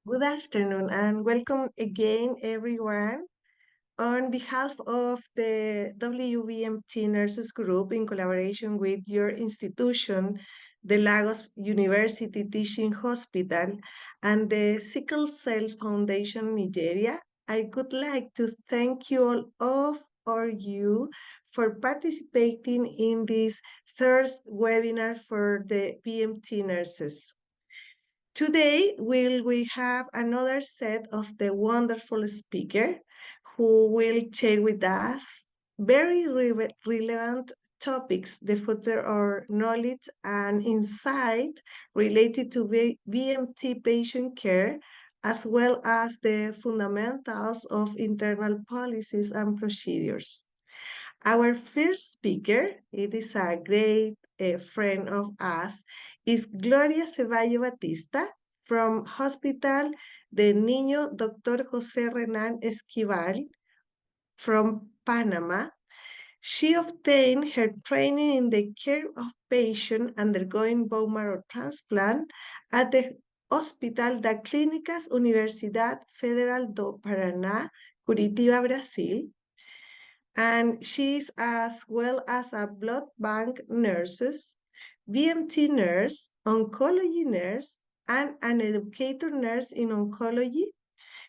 Good afternoon and welcome again, everyone. On behalf of the WBMT Nurses Group, in collaboration with your institution, the Lagos University Teaching Hospital, and the Sickle Cell Foundation Nigeria, I would like to thank you all of you for participating in this first webinar for the BMT nurses. Today, we have another set of the wonderful speaker who will share with us very relevant topics, the future of knowledge and insight related to VMT patient care, as well as the fundamentals of internal policies and procedures. Our first speaker, it is a great friend of us, is Gloria Ceballo Batista from Hospital de Niño Dr. José Renan Esquivel from Panama. She obtained her training in the care of patients undergoing bone marrow transplant at the Hospital da Clínicas Universidad Federal do Paraná, Curitiba, Brazil, and she's as well as a blood bank nurse, BMT nurse, oncology nurse, and an educator nurse in oncology.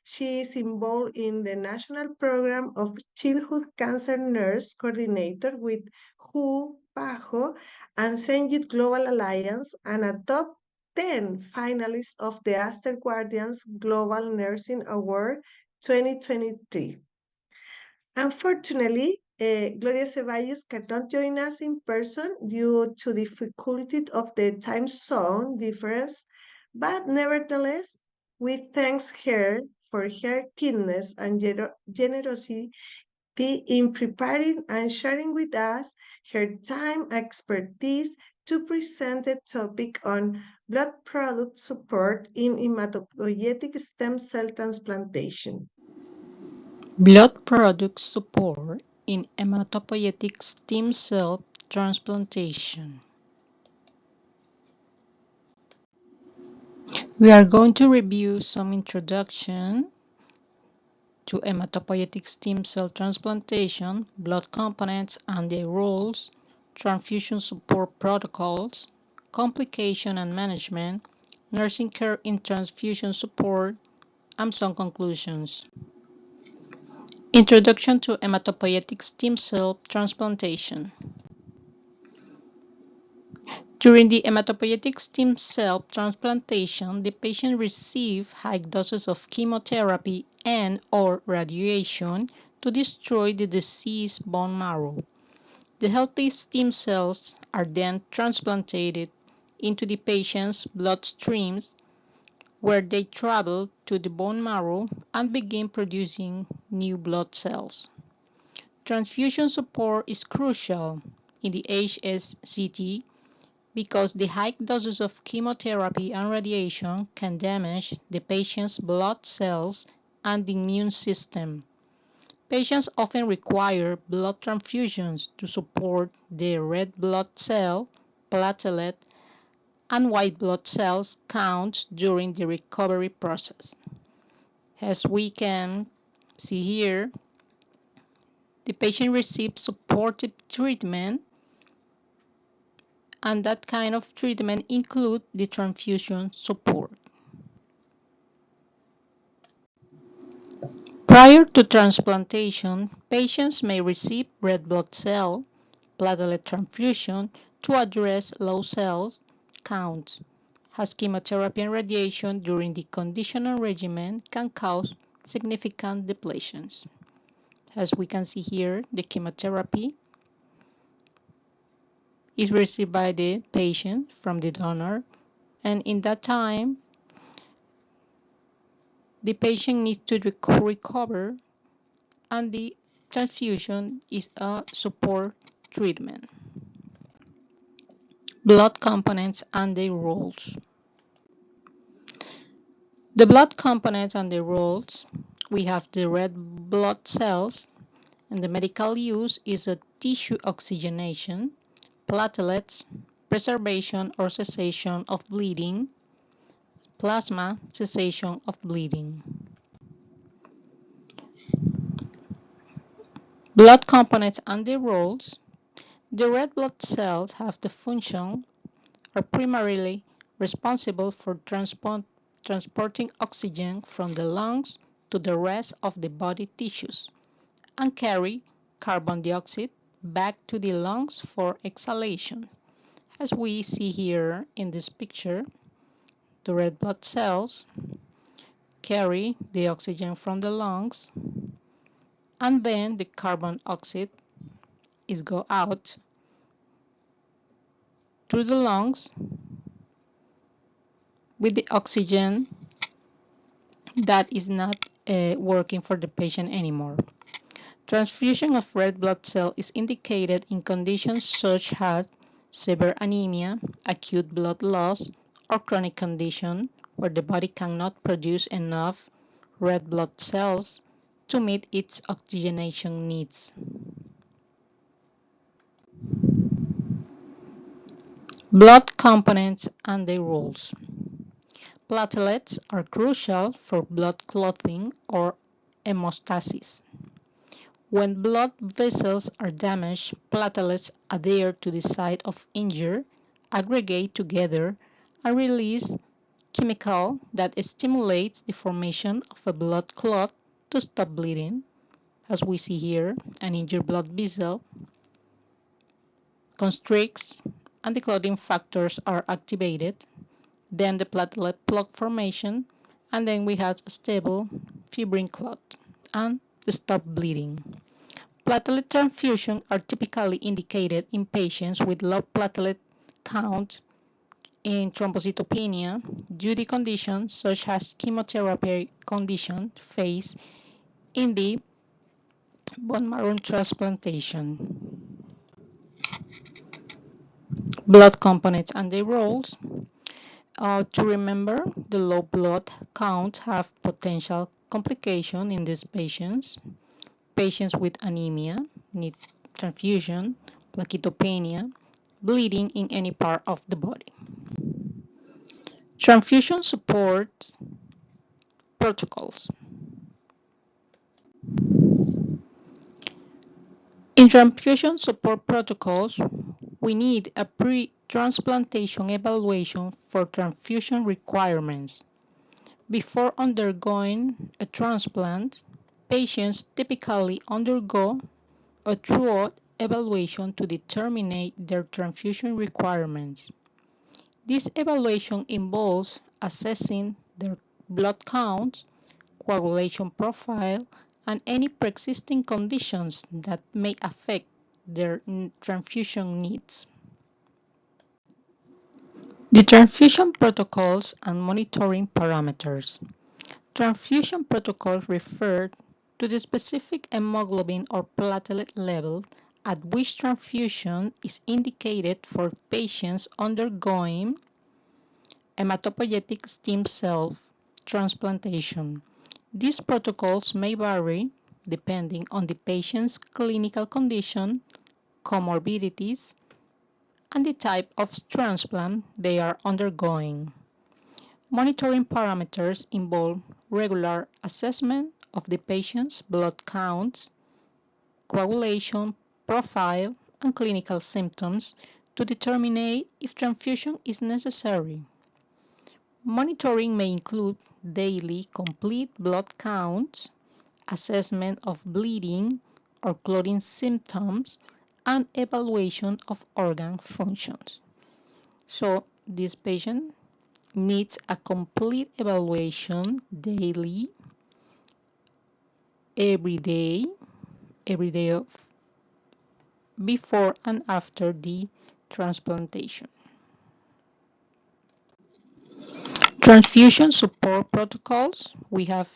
She is involved in the National Program of Childhood Cancer Nurse Coordinator with WHO, PAHO, and St. Jude Global Alliance, and a top 10 finalist of the Aster Guardians Global Nursing Award 2023. Unfortunately, Gloria Ceballos cannot join us in person due to the difficulty of the time zone difference, but nevertheless, we thank her for her kindness and generosity in preparing and sharing with us her time expertise to present the topic on blood product support in hematopoietic stem cell transplantation. Blood product support in hematopoietic stem cell transplantation. We are going to review some introduction to hematopoietic stem cell transplantation, blood components and their roles, transfusion support protocols, complication and management, nursing care in transfusion support, and some conclusions. Introduction to hematopoietic stem cell transplantation. During the hematopoietic stem cell transplantation, the patient receives high doses of chemotherapy and/or radiation to destroy the diseased bone marrow. The healthy stem cells are then transplanted into the patient's bloodstreams, where they travel to the bone marrow and begin producing new blood cells. Transfusion support is crucial in the HSCT because the high doses of chemotherapy and radiation can damage the patient's blood cells and the immune system. Patients often require blood transfusions to support their red blood cell, platelet, and white blood cells counts during the recovery process. As we can see here, the patient receives supportive treatment, and that kind of treatment includes the transfusion support. Prior to transplantation, patients may receive red blood cell platelet transfusion to address low cells counts, as chemotherapy and radiation during the conditional regimen can cause significant depletions. As we can see here, the chemotherapy is received by the patient from the donor, and in that time, the patient needs to recover, and the transfusion is a support treatment. Blood components and their roles. The blood components and their roles, we have the red blood cells, and the medical use is a tissue oxygenation, platelets, preservation or cessation of bleeding, plasma, cessation of bleeding. Blood components and their roles. The red blood cells have the function are primarily responsible for transporting oxygen from the lungs to the rest of the body tissues and carry carbon dioxide back to the lungs for exhalation. As we see here in this picture, the red blood cells carry the oxygen from the lungs, and then the carbon dioxide is go out through the lungs with the oxygen that is not working for the patient anymore. Transfusion of red blood cell is indicated in conditions such as severe anemia, acute blood loss, or chronic condition where the body cannot produce enough red blood cells to meet its oxygenation needs. Blood components and their roles. Platelets are crucial for blood clotting or hemostasis. When blood vessels are damaged, platelets adhere to the site of injury, aggregate together, and release chemical that stimulates the formation of a blood clot to stop bleeding. As we see here, an injured blood vessel constricts and the clotting factors are activated, then the platelet plug formation, and then we have a stable fibrin clot and the stop bleeding. Platelet transfusions are typically indicated in patients with low platelet count in thrombocytopenia due to conditions such as chemotherapy condition faced in the bone marrow transplantation. Blood components and their roles. To remember, the low blood count have potential complication in these patients. Patients with anemia need transfusion, plaquetopenia, bleeding in any part of the body. Transfusion support protocols. In transfusion support protocols, we need a pre-transplantation evaluation for transfusion requirements. Before undergoing a transplant, patients typically undergo a thorough evaluation to determine their transfusion requirements. This evaluation involves assessing their blood count, coagulation profile, and any pre-existing conditions that may affect their transfusion needs. The transfusion protocols and monitoring parameters. Transfusion protocols refer to the specific hemoglobin or platelet level at which transfusion is indicated for patients undergoing hematopoietic stem cell transplantation. These protocols may vary depending on the patient's clinical condition, comorbidities, and the type of transplant they are undergoing. Monitoring parameters involve regular assessment of the patient's blood counts, coagulation profile, and clinical symptoms to determine if transfusion is necessary. Monitoring may include daily complete blood counts, assessment of bleeding or clotting symptoms, and evaluation of organ functions. So this patient needs a complete evaluation daily, every day of before and after the transplantation. Transfusion support protocols. We have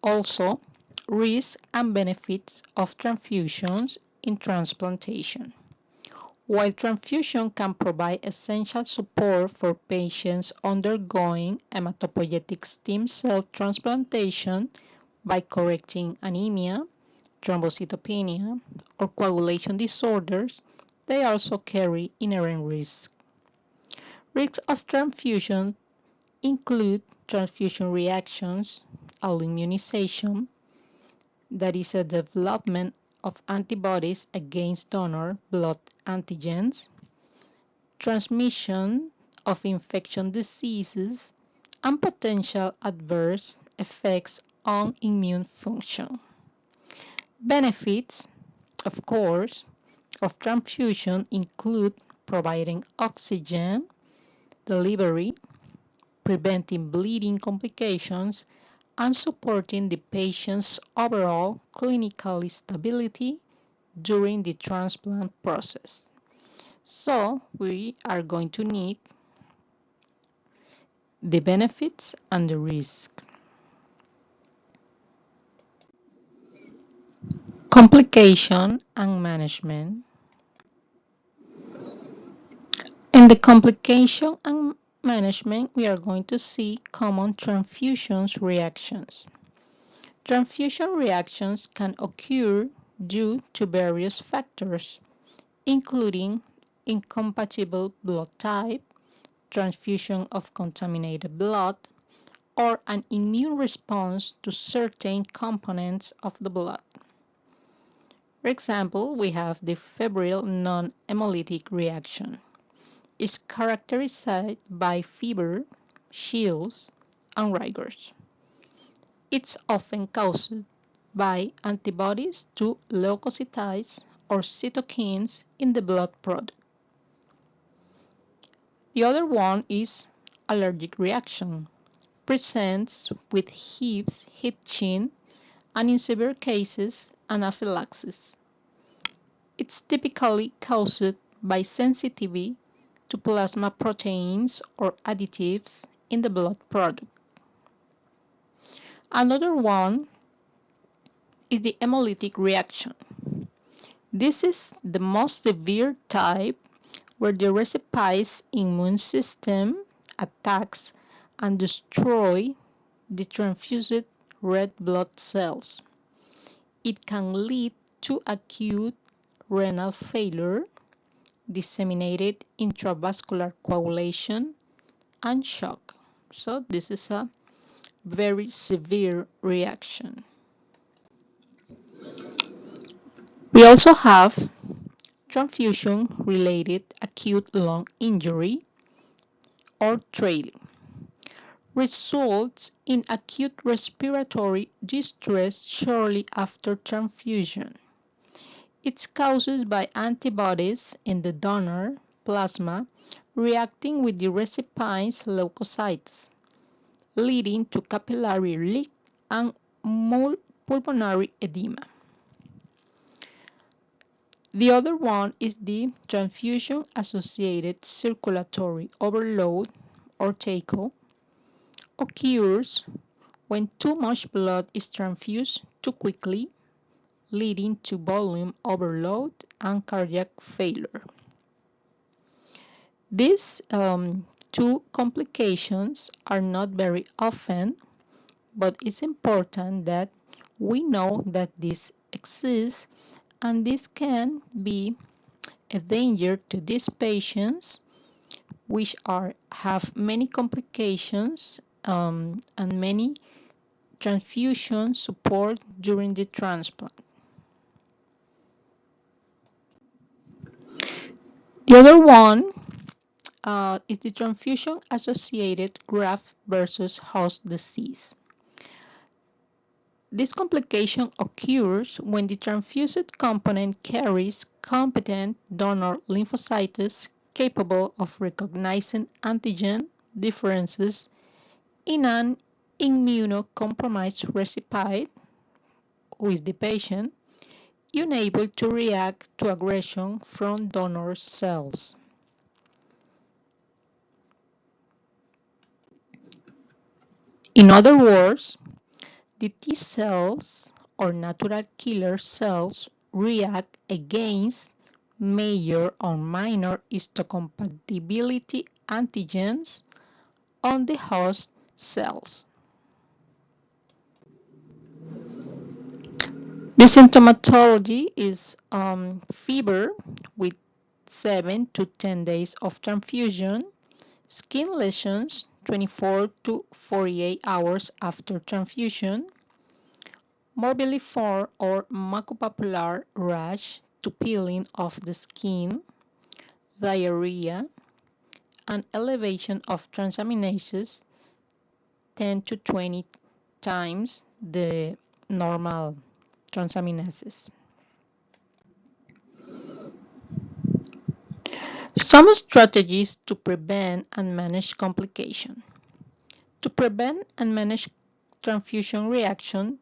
also risks and benefits of transfusions in transplantation. While transfusion can provide essential support for patients undergoing hematopoietic stem cell transplantation by correcting anemia, thrombocytopenia, or coagulation disorders, they also carry inherent risks. Risks of transfusion include transfusion reactions, autoimmunization, that is a development of antibodies against donor blood antigens, transmission of infection diseases, and potential adverse effects on immune function. Benefits, of course, of transfusion include providing oxygen delivery, preventing bleeding complications, and supporting the patient's overall clinical stability during the transplant process. So we are going to need the benefits and the risk. Complication and management. In the complication and management, we are going to see common transfusion reactions. Transfusion reactions can occur due to various factors, including incompatible blood type, transfusion of contaminated blood, or an immune response to certain components of the blood. For example, we have the febrile non-hemolytic reaction. It's characterized by fever, chills, and rigors. It's often caused by antibodies to leukocytes or cytokines in the blood product. The other one is allergic reaction. Presents with hives itching and in severe cases anaphylaxis. It's typically caused by sensitivity to plasma proteins or additives in the blood product. Another one is the hemolytic reaction. This is the most severe type where the recipient's immune system attacks and destroys the transfused red blood cells. It can lead to acute renal failure, disseminated intravascular coagulation, and shock. So this is a very severe reaction. We also have transfusion-related acute lung injury or trailing. Results in acute respiratory distress shortly after transfusion. It's caused by antibodies in the donor plasma reacting with the recipient's leukocytes, leading to capillary leak and pulmonary edema. The other one is the transfusion-associated circulatory overload, or TACO, occurs when too much blood is transfused too quickly, leading to volume overload and cardiac failure. These two complications are not very often, but it's important that we know that this exists, and this can be a danger to these patients, which have many complications and many transfusion support during the transplant. The other one is the transfusion-associated graft versus host disease. This complication occurs when the transfused component carries competent donor lymphocytes capable of recognizing antigen differences in an immunocompromised recipient, who is the patient, unable to react to aggression from donor cells. In other words, the T cells or natural killer cells react against major or minor histocompatibility antigens on the host cells. The symptomatology is fever with 7 to 10 days of transfusion, skin lesions 24 to 48 hours after transfusion, morbilliform or mucopapillar rash to peeling of the skin, diarrhea, and elevation of transaminases 10 to 20 times the normal transaminases. Some strategies to prevent and manage complication. To prevent and manage transfusion reaction,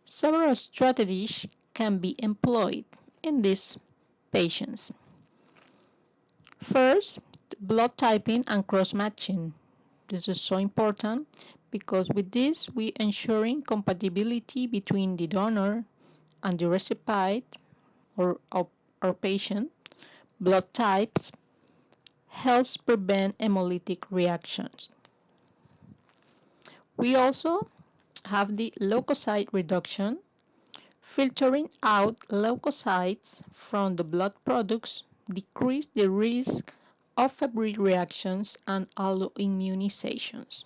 several strategies can be employed in these patients. First, blood typing and cross-matching. This is so important because with this we ensuring compatibility between the donor and the recipient or our patient blood types helps prevent hemolytic reactions. We also have the leukocyte reduction, filtering out leukocytes from the blood products decrease the risk of febrile reactions and alloimmunizations.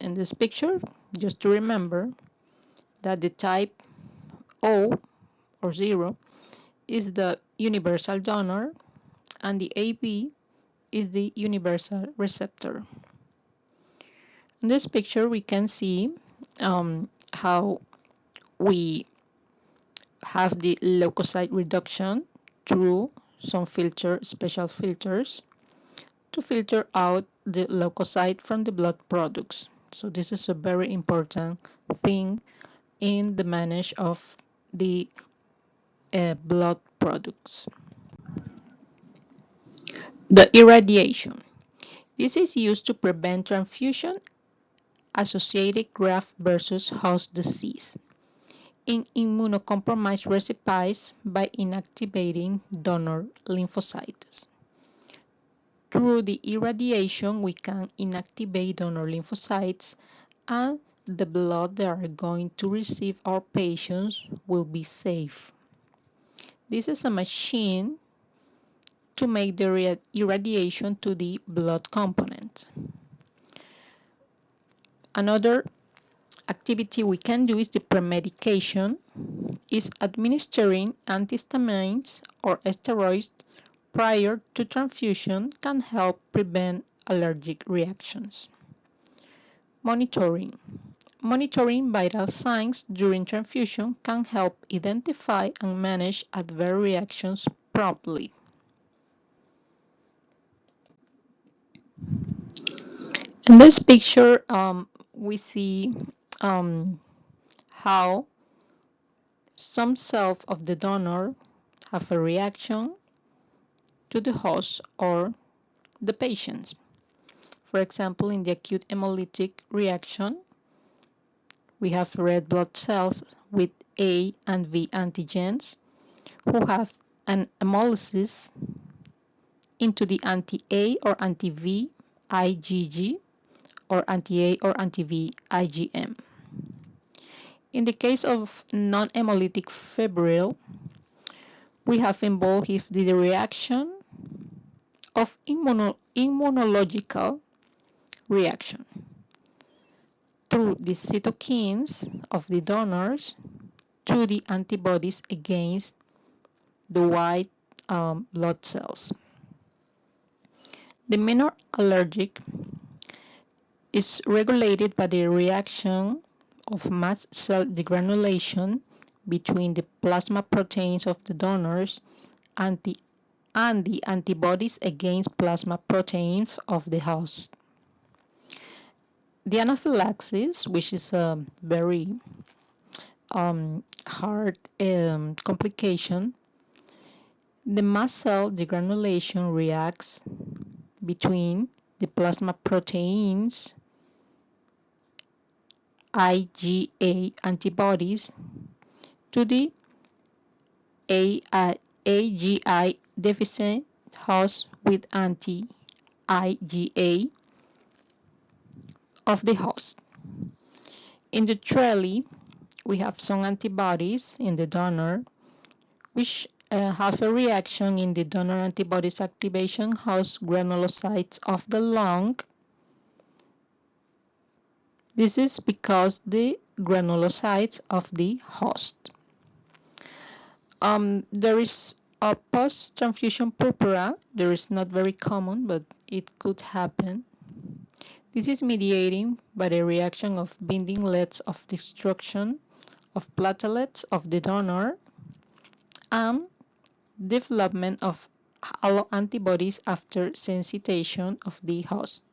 In this picture, just to remember that the type O or 0 is the universal donor and the AB is the universal receptor. In this picture, we can see how we have the leukocyte reduction through some special filters to filter out the leukocyte from the blood products. So this is a very important thing in the management of the blood products. The irradiation. This is used to prevent transfusion-associated graft versus host disease in immunocompromised recipients by inactivating donor lymphocytes. Through the irradiation, we can inactivate donor lymphocytes and the blood they are going to receive our patients will be safe. This is a machine to make the irradiation to the blood component. Another activity we can do is the premedication, is administering antihistamines or steroids prior to transfusion can help prevent allergic reactions. Monitoring. Monitoring vital signs during transfusion can help identify and manage adverse reactions promptly. In this picture, we see how some cells of the donor have a reaction to the host or the patient. For example, in the acute hemolytic reaction, we have red blood cells with A and V antigens who have an hemolysis into the anti-A or anti-V IgG or anti-A or anti-V IgM. In the case of non-hemolytic febrile, we have involved the reaction of immunological reaction through the cytokines of the donors to the antibodies against the white blood cells. The minor allergic is regulated by the reaction of mast cell degranulation between the plasma proteins of the donors and the antibodies against plasma proteins of the host. The anaphylaxis, which is a very hard complication, the mast cell degranulation reacts between the plasma proteins IgA antibodies to the AGI deficient host with anti-IgA of the host. In the trellis, we have some antibodies in the donor which have a reaction in the donor antibodies activation host granulocytes of the lung This is because the granulocytes of the host. There is a post-transfusion purpura. There is not very common, but it could happen. This is mediated by the reaction of binding leads of destruction of platelets of the donor and development of alloantibodies after sensitization of the host.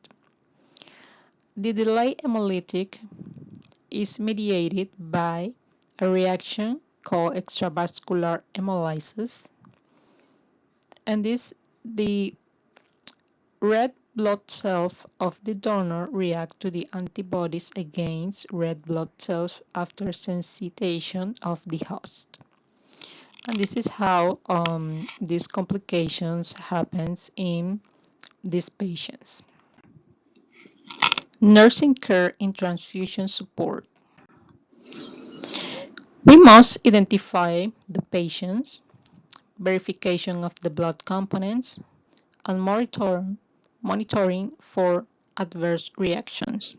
The delayed hemolytic is mediated by a reaction called extravascular hemolysis, and the red blood cells of the donor react to the antibodies against red blood cells after sensitization of the host. And this is how these complications happens in these patients. Nursing care in transfusion support. We must identify the patients, verification of the blood components, and monitoring for adverse reactions.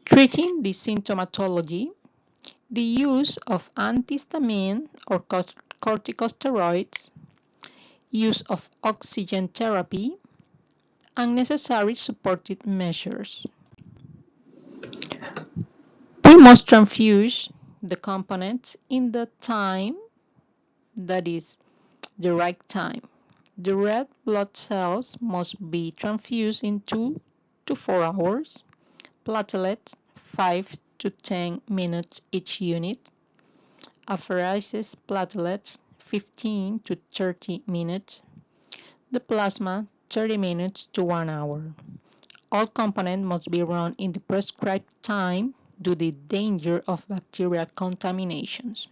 Treating the symptomatology, the use of antihistamine or corticosteroids, use of oxygen therapy, and necessary supportive measures. We must transfuse the components in the time that is the right time. The red blood cells must be transfused in 2 to 4 hours, platelets 5 to 10 minutes each unit, apheresis platelets 15 to 30 minutes, the plasma 30 minutes to 1 hour. All components must be run in the prescribed time due to the danger of bacterial contaminations.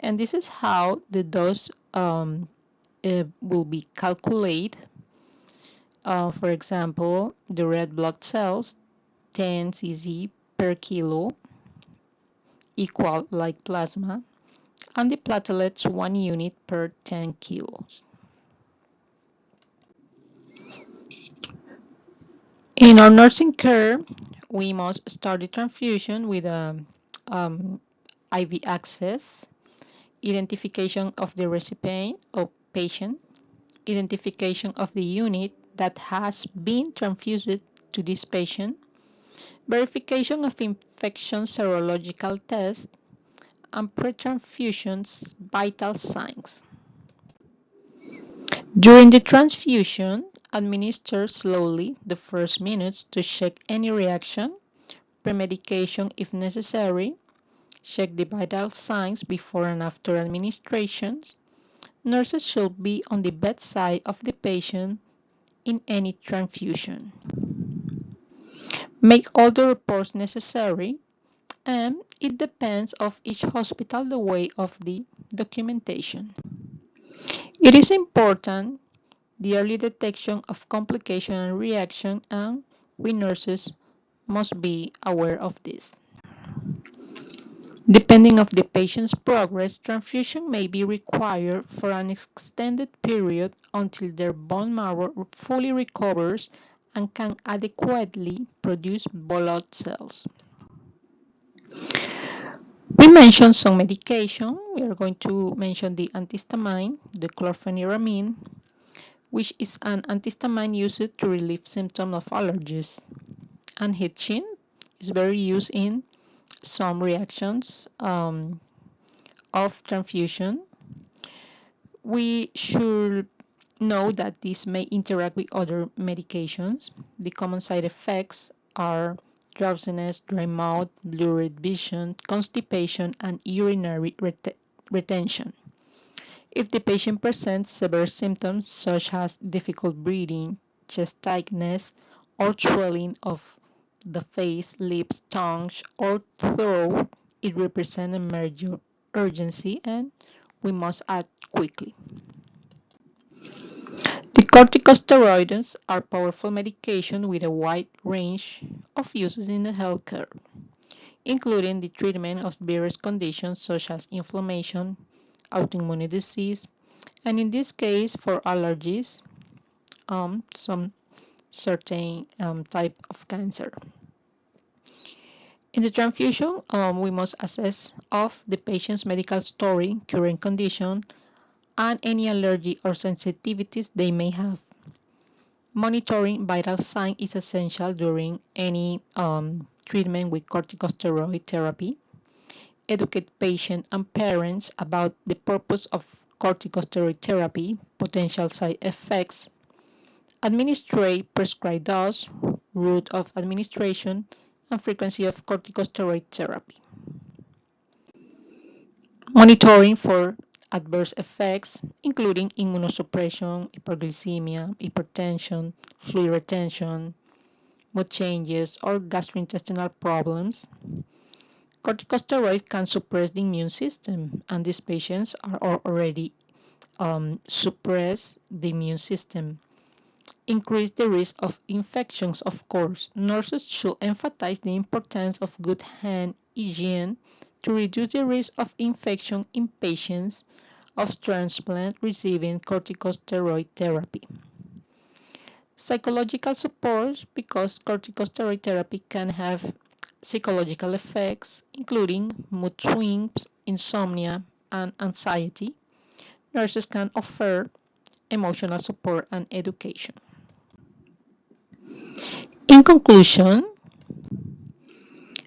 And this is how the dose will be calculated. For example, the red blood cells 10 cc per kilo equal like plasma, and the platelets 1 unit per 10 kilos. In our nursing care, we must start the transfusion with IV access, identification of the recipient or patient, identification of the unit that has been transfused to this patient, verification of infection serological tests, and pre-transfusion vital signs. During the transfusion, administer slowly the first minutes to check any reaction, premedication if necessary, check the vital signs before and after administrations. Nurses should be on the bedside of the patient in any transfusion. Make all the reports necessary, and it depends of each hospital the way of the documentation. It is important the early detection of complication and reaction, and we nurses must be aware of this. Depending on the patient's progress, transfusion may be required for an extended period until their bone marrow fully recovers and can adequately produce blood cells. We mentioned some medication. We are going to mention the antihistamine, the chlorpheniramine, which is an antihistamine used to relieve symptoms of allergies. And hitching is very used in some reactions of transfusion. We should know that this may interact with other medications. The common side effects are drowsiness, dry mouth, blurred vision, constipation, and urinary retention. If the patient presents severe symptoms such as difficult breathing, chest tightness, or swelling of the face, lips, tongue, or throat, it represents a major urgency and we must act quickly. The corticosteroids are powerful medications with a wide range of uses in the healthcare, including the treatment of various conditions such as inflammation, autoimmune disease, and in this case for allergies, some certain type of cancer. In the transfusion, we must assess of the patient's medical story, current condition, and any allergy or sensitivities they may have. Monitoring vital signs is essential during any treatment with corticosteroid therapy. Educate patients and parents about the purpose of corticosteroid therapy, potential side effects, administrate prescribed dose, route of administration, and frequency of corticosteroid therapy. Monitoring for adverse effects, including immunosuppression, hyperglycemia, hypertension, fluid retention, mood changes, or gastrointestinal problems. Corticosteroids can suppress the immune system, and these patients are already suppress the immune system. Increase the risk of infections, of course. Nurses should emphasize the importance of good hand hygiene to reduce the risk of infection in patients of transplant receiving corticosteroid therapy. Psychological support, because corticosteroid therapy can have psychological effects, including mood swings, insomnia, and anxiety. Nurses can offer emotional support and education. In conclusion,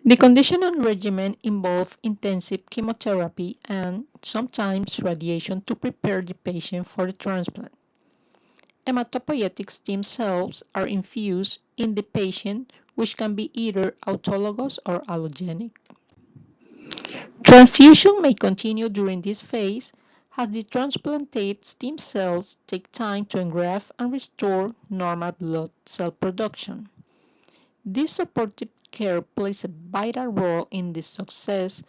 the conditioning regimen involves intensive chemotherapy and sometimes radiation to prepare the patient for the transplant. Hematopoietic stem cells are infused in the patient, which can be either autologous or allogenic. Transfusion may continue during this phase as the transplanted stem cells take time to engraft and restore normal blood cell production. This supportive care plays a vital role in the success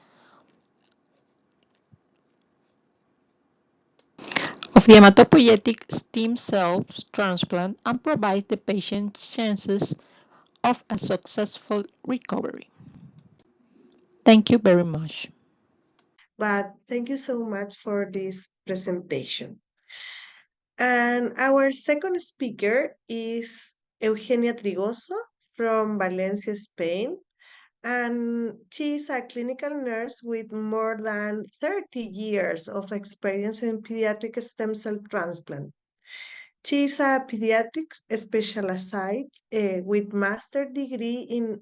of the hematopoietic stem cell transplant and provides the patient chances of a successful recovery. Thank you very much. But thank you so much for this presentation. And our second speaker is Eugenia Trigoso from Valencia, Spain. And she is a clinical nurse with more than 30 years of experience in pediatric stem cell transplant. She is a pediatric specialist with master degree in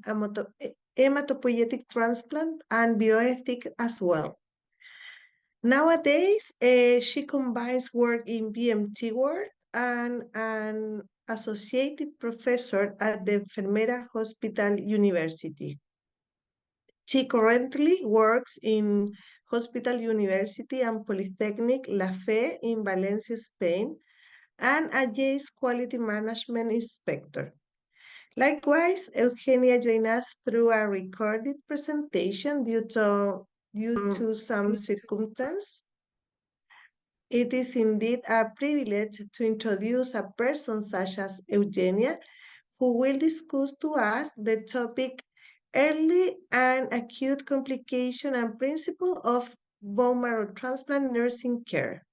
hematopoietic transplant and bioethics as well. Nowadays, she combines work in BMT work and an associated professor at the Enfermera Hospital University. She currently works in Hospital University and Polytechnic La Fe in Valencia, Spain, and a JACE Quality Management Inspector. Likewise, Eugenia joined us through a recorded presentation due to some circumstance. It is indeed a privilege to introduce a person such as Eugenia, who will discuss to us the topic early and acute complication and principle of bone marrow transplant nursing care.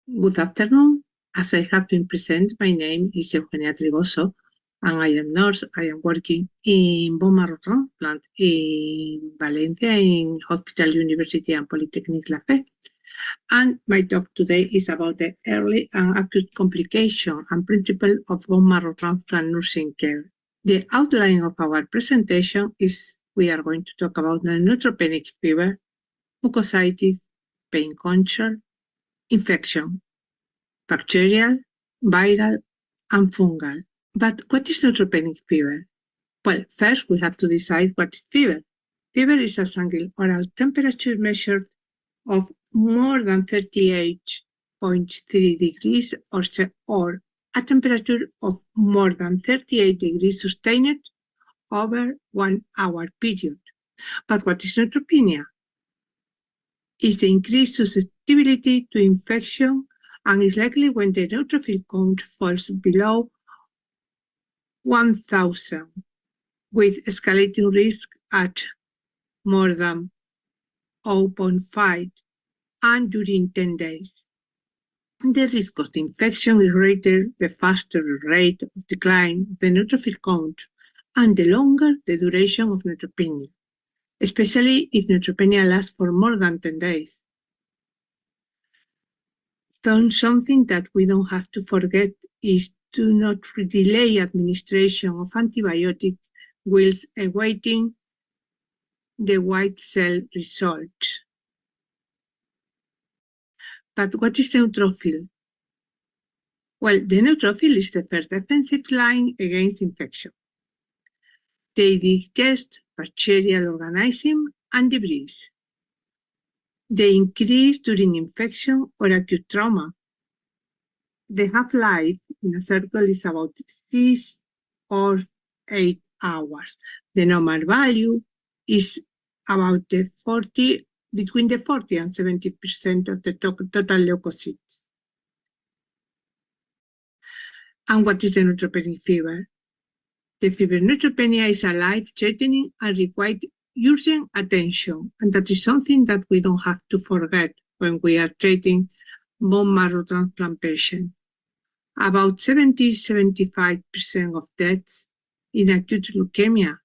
Good afternoon. As I have been present, my name is Eugenia Trigoso, and I am nurse. I am working in bone marrow transplant in Valencia in Hospital University and Polytechnic La Fe. And my talk today is about the early and acute complication and principle of bone marrow transplant nursing care. The outline of our presentation is we are going to talk about the neutropenic fever, mucositis, pain control, infection, bacterial, viral, and fungal. But what is neutropenic fever? Well, first we have to decide what is fever. Fever is a single oral temperature measured of more than 38.3 degrees or a temperature of more than 38 degrees sustained over 1 hour period. But what is neutropenia? Is the increased susceptibility to infection and is likely when the neutrophil count falls below 1,000, with escalating risk at more than 0.5 and during 10 days. The risk of the infection is greater the faster rate of decline of the neutrophil count and the longer the duration of neutropenia. especially if neutropenia lasts for more than 10 days. So something that we don't have to forget is to not delay administration of antibiotic whilst awaiting the white cell results. But what is the neutrophil? Well, the neutrophil is the first defensive line against infection. They digest bacterial organisms and debris. They increase during infection or acute trauma. The half-life in a circle is about 6 or 8 hours. The normal value is about between the 40 and 70% of the total leukocytes. And what is the neutropenic fever? The fever neutropenia is a life-threatening and requires urgent attention, and that is something that we don't have to forget when we are treating bone marrow transplant patients. About 70–75% of deaths in acute leukemia,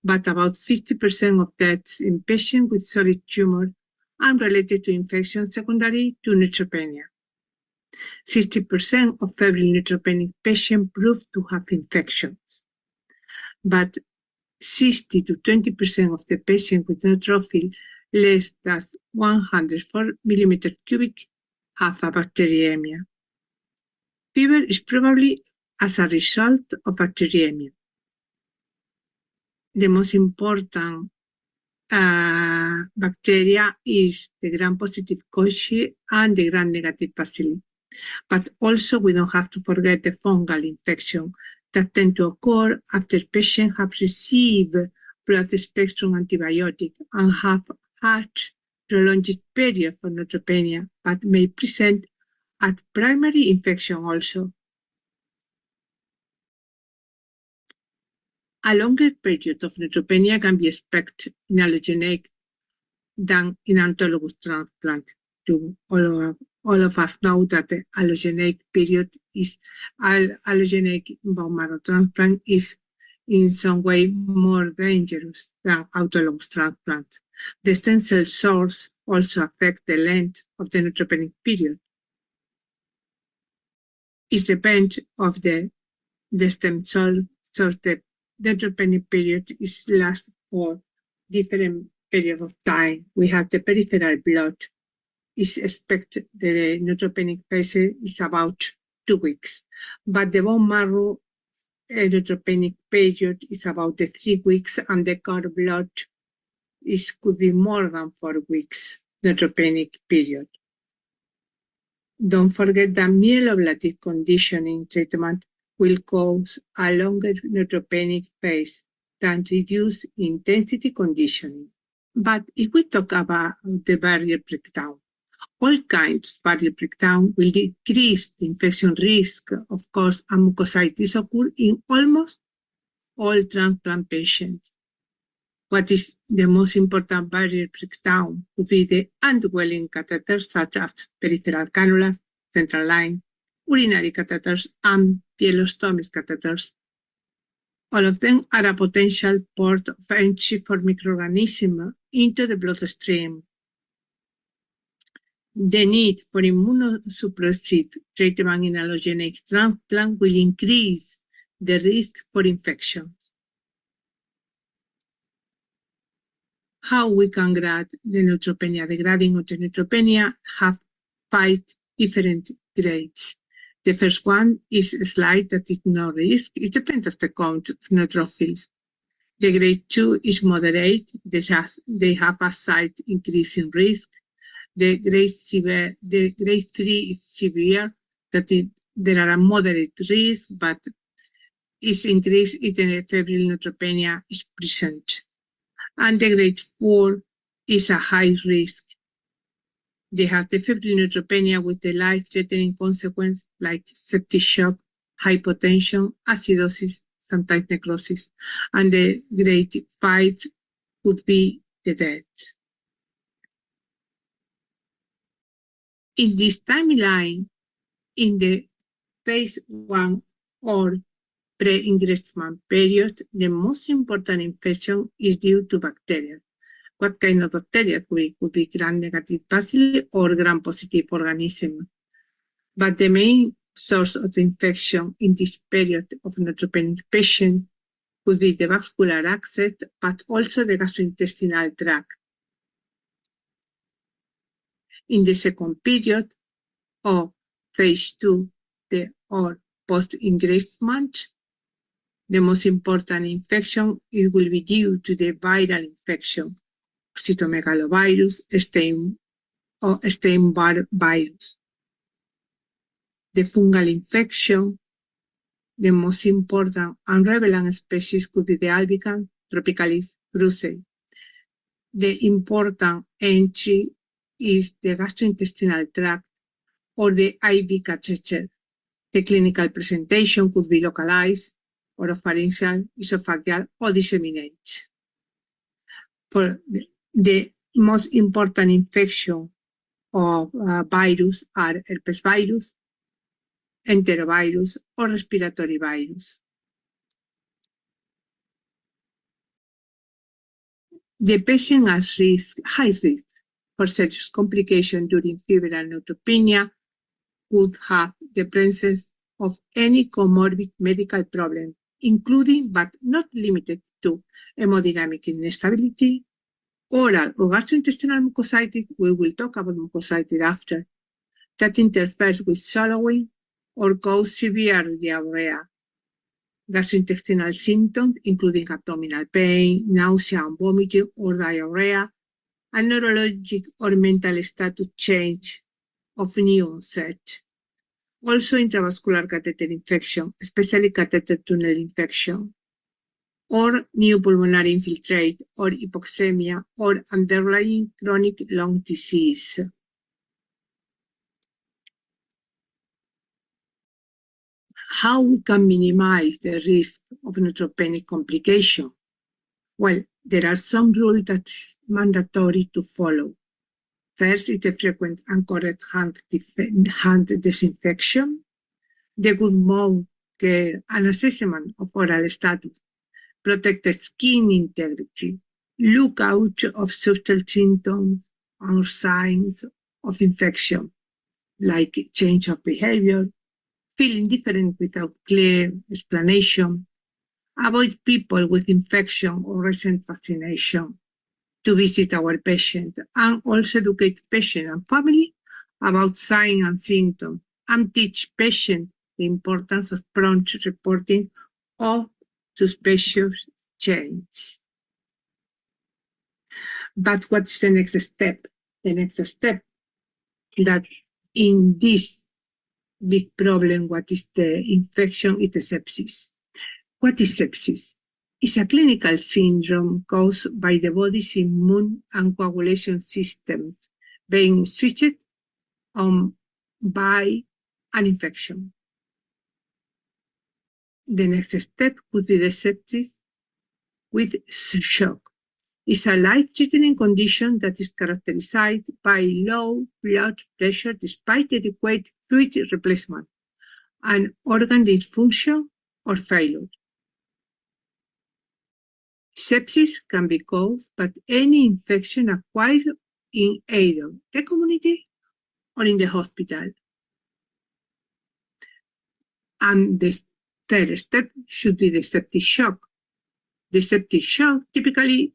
but about 50% of deaths in patients with solid tumor and related to infection secondary to neutropenia. 60% of febrile neutropenic patients prove to have infections, but 60–20% of the patients with neutrophil less than 104 millimeters cubic have a bacteremia. Fever is probably as a result of bacteremia. The most important bacteria is the gram-positive Koshi and the gram-negative bacilli. But also we don't have to forget the fungal infection that tend to occur after patients have received broad-spectrum antibiotic and have had prolonged period for neutropenia, but may present at primary infection also. A longer period of neutropenia can be expected in allogeneic than in autologous transplant. All of us know that the allogeneic bone marrow transplant is in some way more dangerous than autologous transplant. The stem cell source also affects the length of the neutropenic period. It depends of the stem cell source. The neutropenic period is lasts for different period of time. We have the peripheral blood. Is expected the neutropenic phase is about 2 weeks, but the bone marrow neutropenic period is about 3 weeks, and the cord blood could be more than 4 weeks neutropenic period. Don't forget that myeloablative conditioning treatment will cause a longer neutropenic phase than reduced intensity conditioning. But if we talk about the barrier breakdown, all kinds of barrier breakdown will decrease the infection risk, of course, and mucositis occur in almost all transplant patients. What is the most important barrier breakdown would be the indwelling catheters such as peripheral cannula, central line, urinary catheters, and pyelostomic catheters. All of them are a potential port of entry for microorganisms into the bloodstream. The need for immunosuppressive treatment in allogeneic transplant will increase the risk for infections. How we can grade the neutropenia? The grading of the neutropenia have 5 different grades. The first one is slight, that is no risk. It depends on the count of neutrophils. The grade 2 is moderate. They have a slight increase in risk. The grade 3 is severe, there are a moderate risk, but is increased if the febrile neutropenia is present. And the grade 4 is a high risk. They have the febrile neutropenia with the life-threatening consequence like septic shock, hypotension, acidosis, sometimes necrosis. And the grade 5 would be the death. In this timeline, in the phase 1 or pre-engagement period, the most important infection is due to bacteria. what kind of bacteria could be gram-negative bacilli or gram-positive organism. But the main source of the infection in this period of neutropenic patient could be the vascular access, but also the gastrointestinal tract. In the second period of phase 2 or post-engravement, the most important infection it will be due to the viral infection, cytomegalovirus, Epstein-Barr virus. The fungal infection, the most important and relevant species could be the albicans tropicalis cruzi. The important entry is the gastrointestinal tract or the IV catheter. The clinical presentation could be localized, oropharyngeal, esophageal, or disseminate. For the most important infection of virus are herpes virus, enterovirus, or respiratory virus. The patient has high risk for serious complication during fever and neutropenia would have the presence of any comorbid medical problem, including but not limited to hemodynamic instability, oral or gastrointestinal mucositis, we will talk about mucositis after, that interferes with swallowing or cause severe diarrhea. Gastrointestinal symptoms, including abdominal pain, nausea and vomiting or diarrhea, and neurologic or mental status change of new onset. Also intravascular catheter infection, especially catheter tunnel infection, or new pulmonary infiltrate or hypoxemia or underlying chronic lung disease. How we can minimize the risk of neutropenic complication? Well, there are some rules that is mandatory to follow. First is the frequent and correct hand disinfection, the good mouth care and assessment of oral status, protect the skin integrity, look out of subtle symptoms or signs of infection, like change of behavior, feeling different without clear explanation, avoid people with infection or recent vaccination, to visit our patient, and also educate patient and family about signs and symptoms, and teach patient the importance of prompt reporting of suspicious change. But what's the next step? The next step that in this big problem, what is the infection, is the sepsis. What is sepsis? It's a clinical syndrome caused by the body's immune and coagulation systems being switched on by an infection. The next step could be the sepsis with shock. It's a life-threatening condition that is characterized by low blood pressure despite adequate fluid replacement and organ dysfunction or failure. Sepsis can be caused by any infection acquired in either the community or in the hospital. And the third step should be the septic shock. The septic shock typically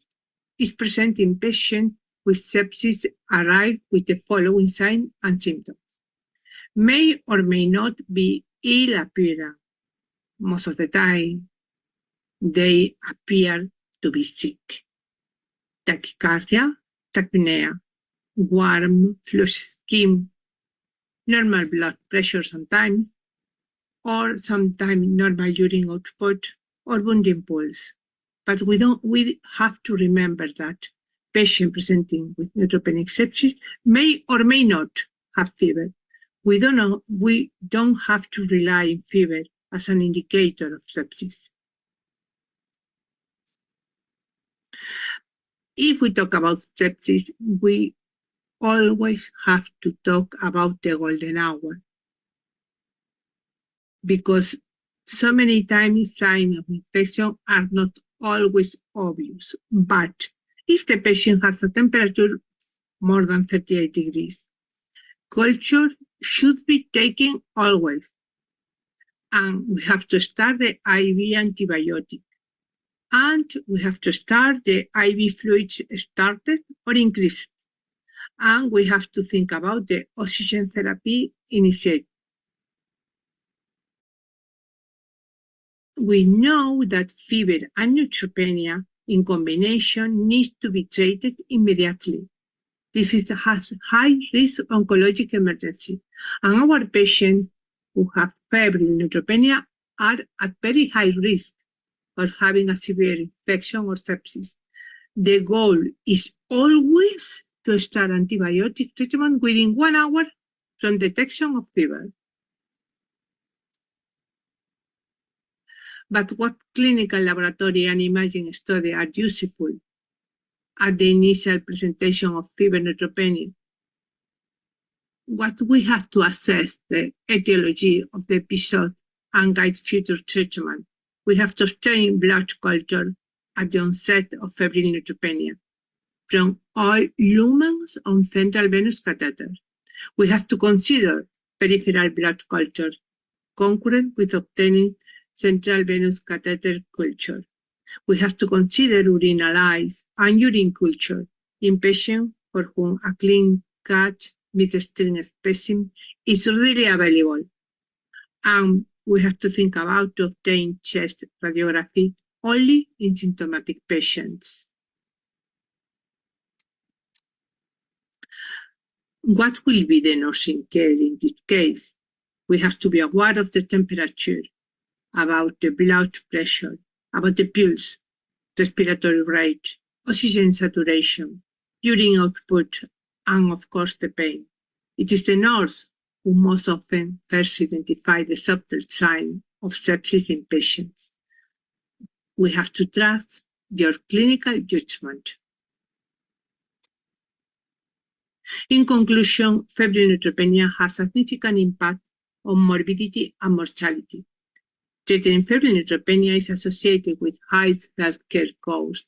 is present in patients with sepsis arrive with the following signs and symptoms. May or may not be ill appearance. Most of the time, they appear to be sick. Tachycardia, tachypnea, warm, flushed skin, normal blood pressure sometimes, or sometimes normal urine output or wounding pulse. But we have to remember that patients presenting with neutropenic sepsis may or may not have fever. We don't have to rely on fever as an indicator of sepsis. If we talk about sepsis, we always have to talk about the golden hour, because so many times signs of infection are not always obvious, but if the patient has a temperature more than 38 degrees. Culture should be taken always, and we have to start the IV antibiotic, and we have to start the IV fluids started or increased, and we have to think about the oxygen therapy initiated. We know that fever and neutropenia in combination needs to be treated immediately. This has high risk oncologic emergency, and our patients who have febrile neutropenia are at very high risk of having a severe infection or sepsis. The goal is always to start antibiotic treatment within 1 hour from detection of fever. But what clinical laboratory and imaging study are useful at the initial presentation of fever neutropenia? What we have to assess the etiology of the episode and guide future treatment. We have to obtain blood culture at the onset of febrile neutropenia from all lumens on central venous catheter. We have to consider peripheral blood culture concurrent with obtaining central venous catheter culture. We have to consider urinalysis and urine culture in patients for whom a clean cut midstream specimen is really available. And we have to think about to obtain chest radiography only in symptomatic patients. What will be the nursing care in this case? We have to be aware of the temperature, about the blood pressure, about the pulse, respiratory rate, oxygen saturation, urine output, and of course the pain. It is the nurse who most often first identify the subtle sign of sepsis in patients. We have to trust your clinical judgment. In conclusion, febrile neutropenia has a significant impact on morbidity and mortality. Treating febrile neutropenia is associated with high healthcare costs.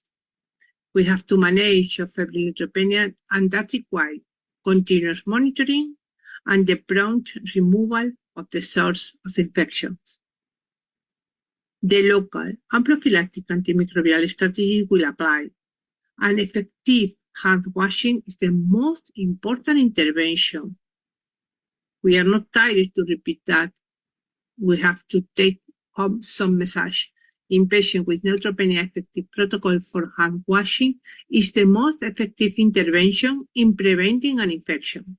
We have to manage febrile neutropenia, and that requires continuous monitoring and the prompt removal of the source of infections. The local and prophylactic antimicrobial strategy will apply, and effective hand washing is the most important intervention. We are not tired to repeat that. We have to take home some message. In patients with neutropenia, effective protocol for hand washing is the most effective intervention in preventing an infection.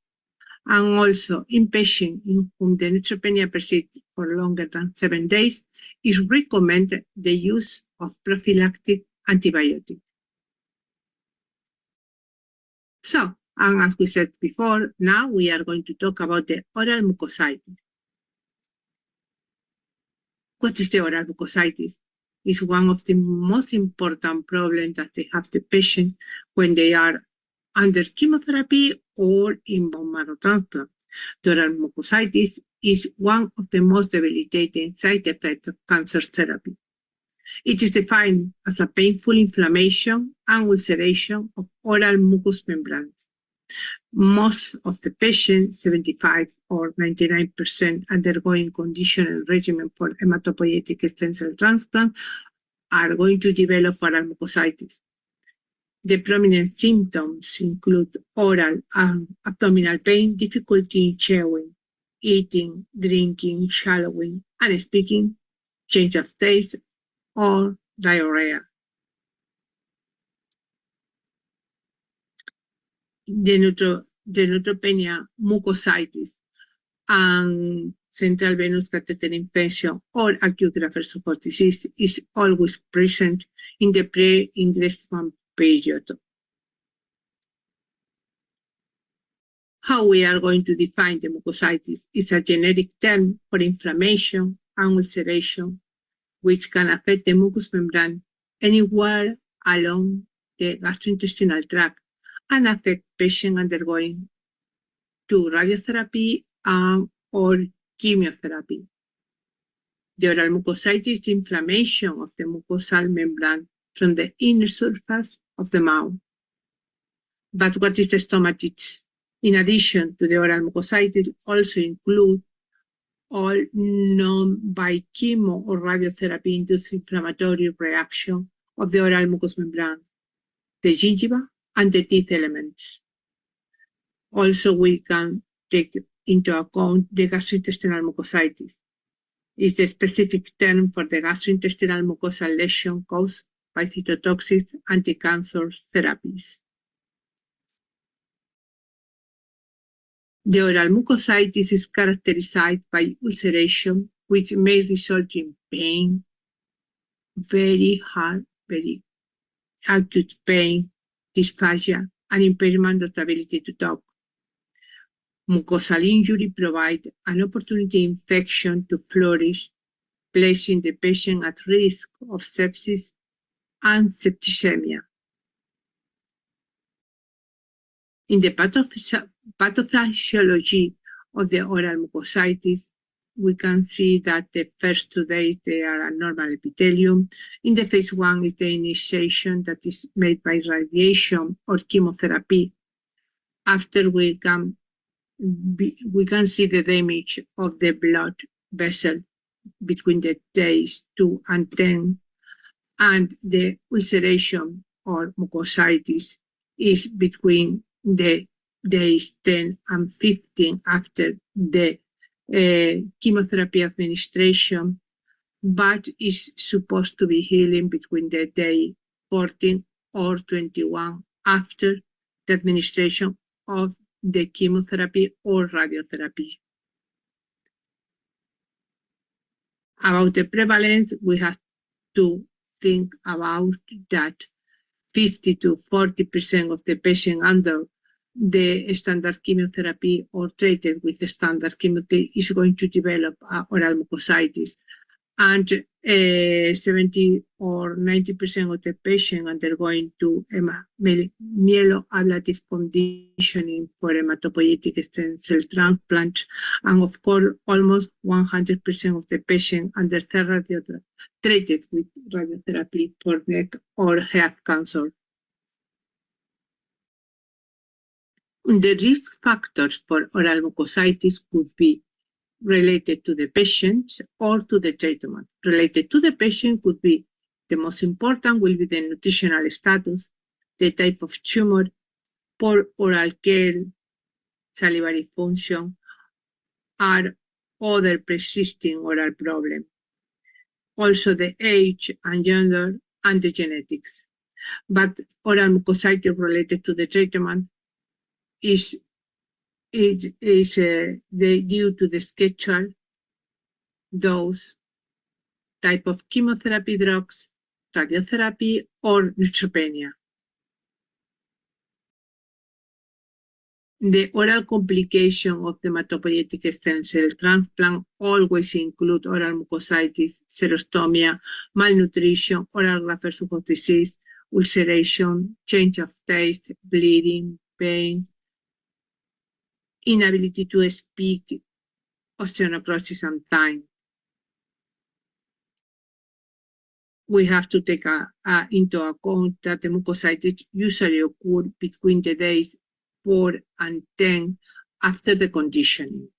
And also, in patients in whom the neutropenia persists for longer than 7 days, is recommended the use of prophylactic antibiotics. So, and as we said before, now we are going to talk about the oral mucositis. What is the oral mucositis? It's one of the most important problems that they have the patient when they are under chemotherapy or in bone marrow transplant. The oral mucositis is one of the most debilitating side effects of cancer therapy. It is defined as a painful inflammation and ulceration of oral mucous membranes. Most of the patients, 75 or 99%, undergoing conditional regimen for hematopoietic stem cell transplant are going to develop oral mucositis. The prominent symptoms include oral and abdominal pain, difficulty in chewing, eating, drinking, swallowing, and speaking, change of taste, or diarrhea. The neutropenia, mucositis, and central venous catheter infection or acute graft-versus-host disease is always present in the pre-engraftment period. How we are going to define the mucositis is a generic term for inflammation and ulceration, which can affect the mucous membrane anywhere along the gastrointestinal tract and affect patients undergoing to radiotherapy or chemotherapy. The oral mucositis is the inflammation of the mucosal membrane from the inner surface of the mouth But what is the stomatitis? In addition to the oral mucositis, also include all non-by-chemo or radiotherapy-induced inflammatory reaction of the oral mucous membrane, the gingiva, and the teeth elements. Also, we can take into account the gastrointestinal mucositis. It's the specific term for the gastrointestinal mucosal lesion caused by cytotoxic anti-cancer therapies. The oral mucositis is characterized by ulceration, which may result in pain, very hard, very acute pain, dysphagia, and impairment of the ability to talk. Mucosal injury provides an opportunity infection to flourish, placing the patient at risk of sepsis and septicemia. In the pathophysiology of the oral mucositis, we can see that the first 2 days they are a normal epithelium. In the phase 1 is the initiation that is made by radiation or chemotherapy. After we can see the damage of the blood vessel between the days 2 and 10, and the ulceration or mucositis is between the days 10 and 15 after the chemotherapy administration, but is supposed to be healing between the day 14 or 21 after the administration of the chemotherapy or radiotherapy. About the prevalence, we have to think about that 50 to 40% of the patient under the standard chemotherapy or treated with the standard chemotherapy is going to develop oral mucositis, and 70 or 90% of the patient undergoing to myeloablative conditioning for hematopoietic stem cell transplant, and of course almost 100% of the patient under treated with radiotherapy for neck or head cancer. The risk factors for oral mucositis could be related to the patient or to the treatment. Related to the patient could be the most important will be the nutritional status, the type of tumor, poor oral care, salivary function, or other persisting oral problem. Also the age and gender and the genetics. But oral mucositis related to the treatment is due to the schedule, dose, type of chemotherapy drugs, radiotherapy, or neutropenia. The oral complication of the hematopoietic stem cell transplant always include oral mucositis, xerostomia, malnutrition, oral graft-versus-host disease, ulceration, change of taste, bleeding, pain, inability to speak, osteonecrosis, and time. We have to take into account that the mucositis usually occur between the days 4 and 10 after the conditioning.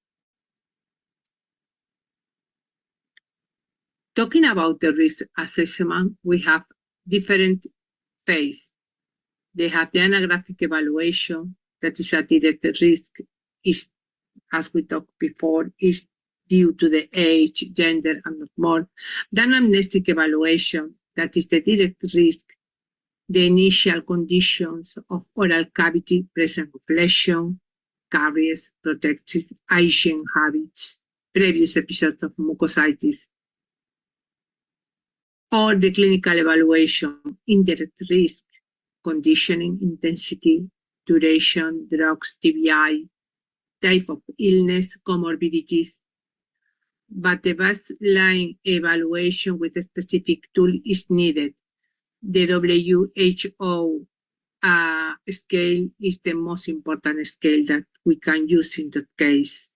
Talking about the risk assessment, we have different phases. They have the anamnestic evaluation, that is a direct risk, is, as we talked before, is due to the age, gender, and not more. The anamnestic evaluation, that is the direct risk, the initial conditions of oral cavity, presence of lesion, caries, protective hygiene habits, previous episodes of mucositis. Or the clinical evaluation, indirect risk, conditioning, intensity, duration, drugs, TBI, type of illness, comorbidities. But the baseline evaluation with a specific tool is needed. The WHO scale is the most important scale that we can use in that case.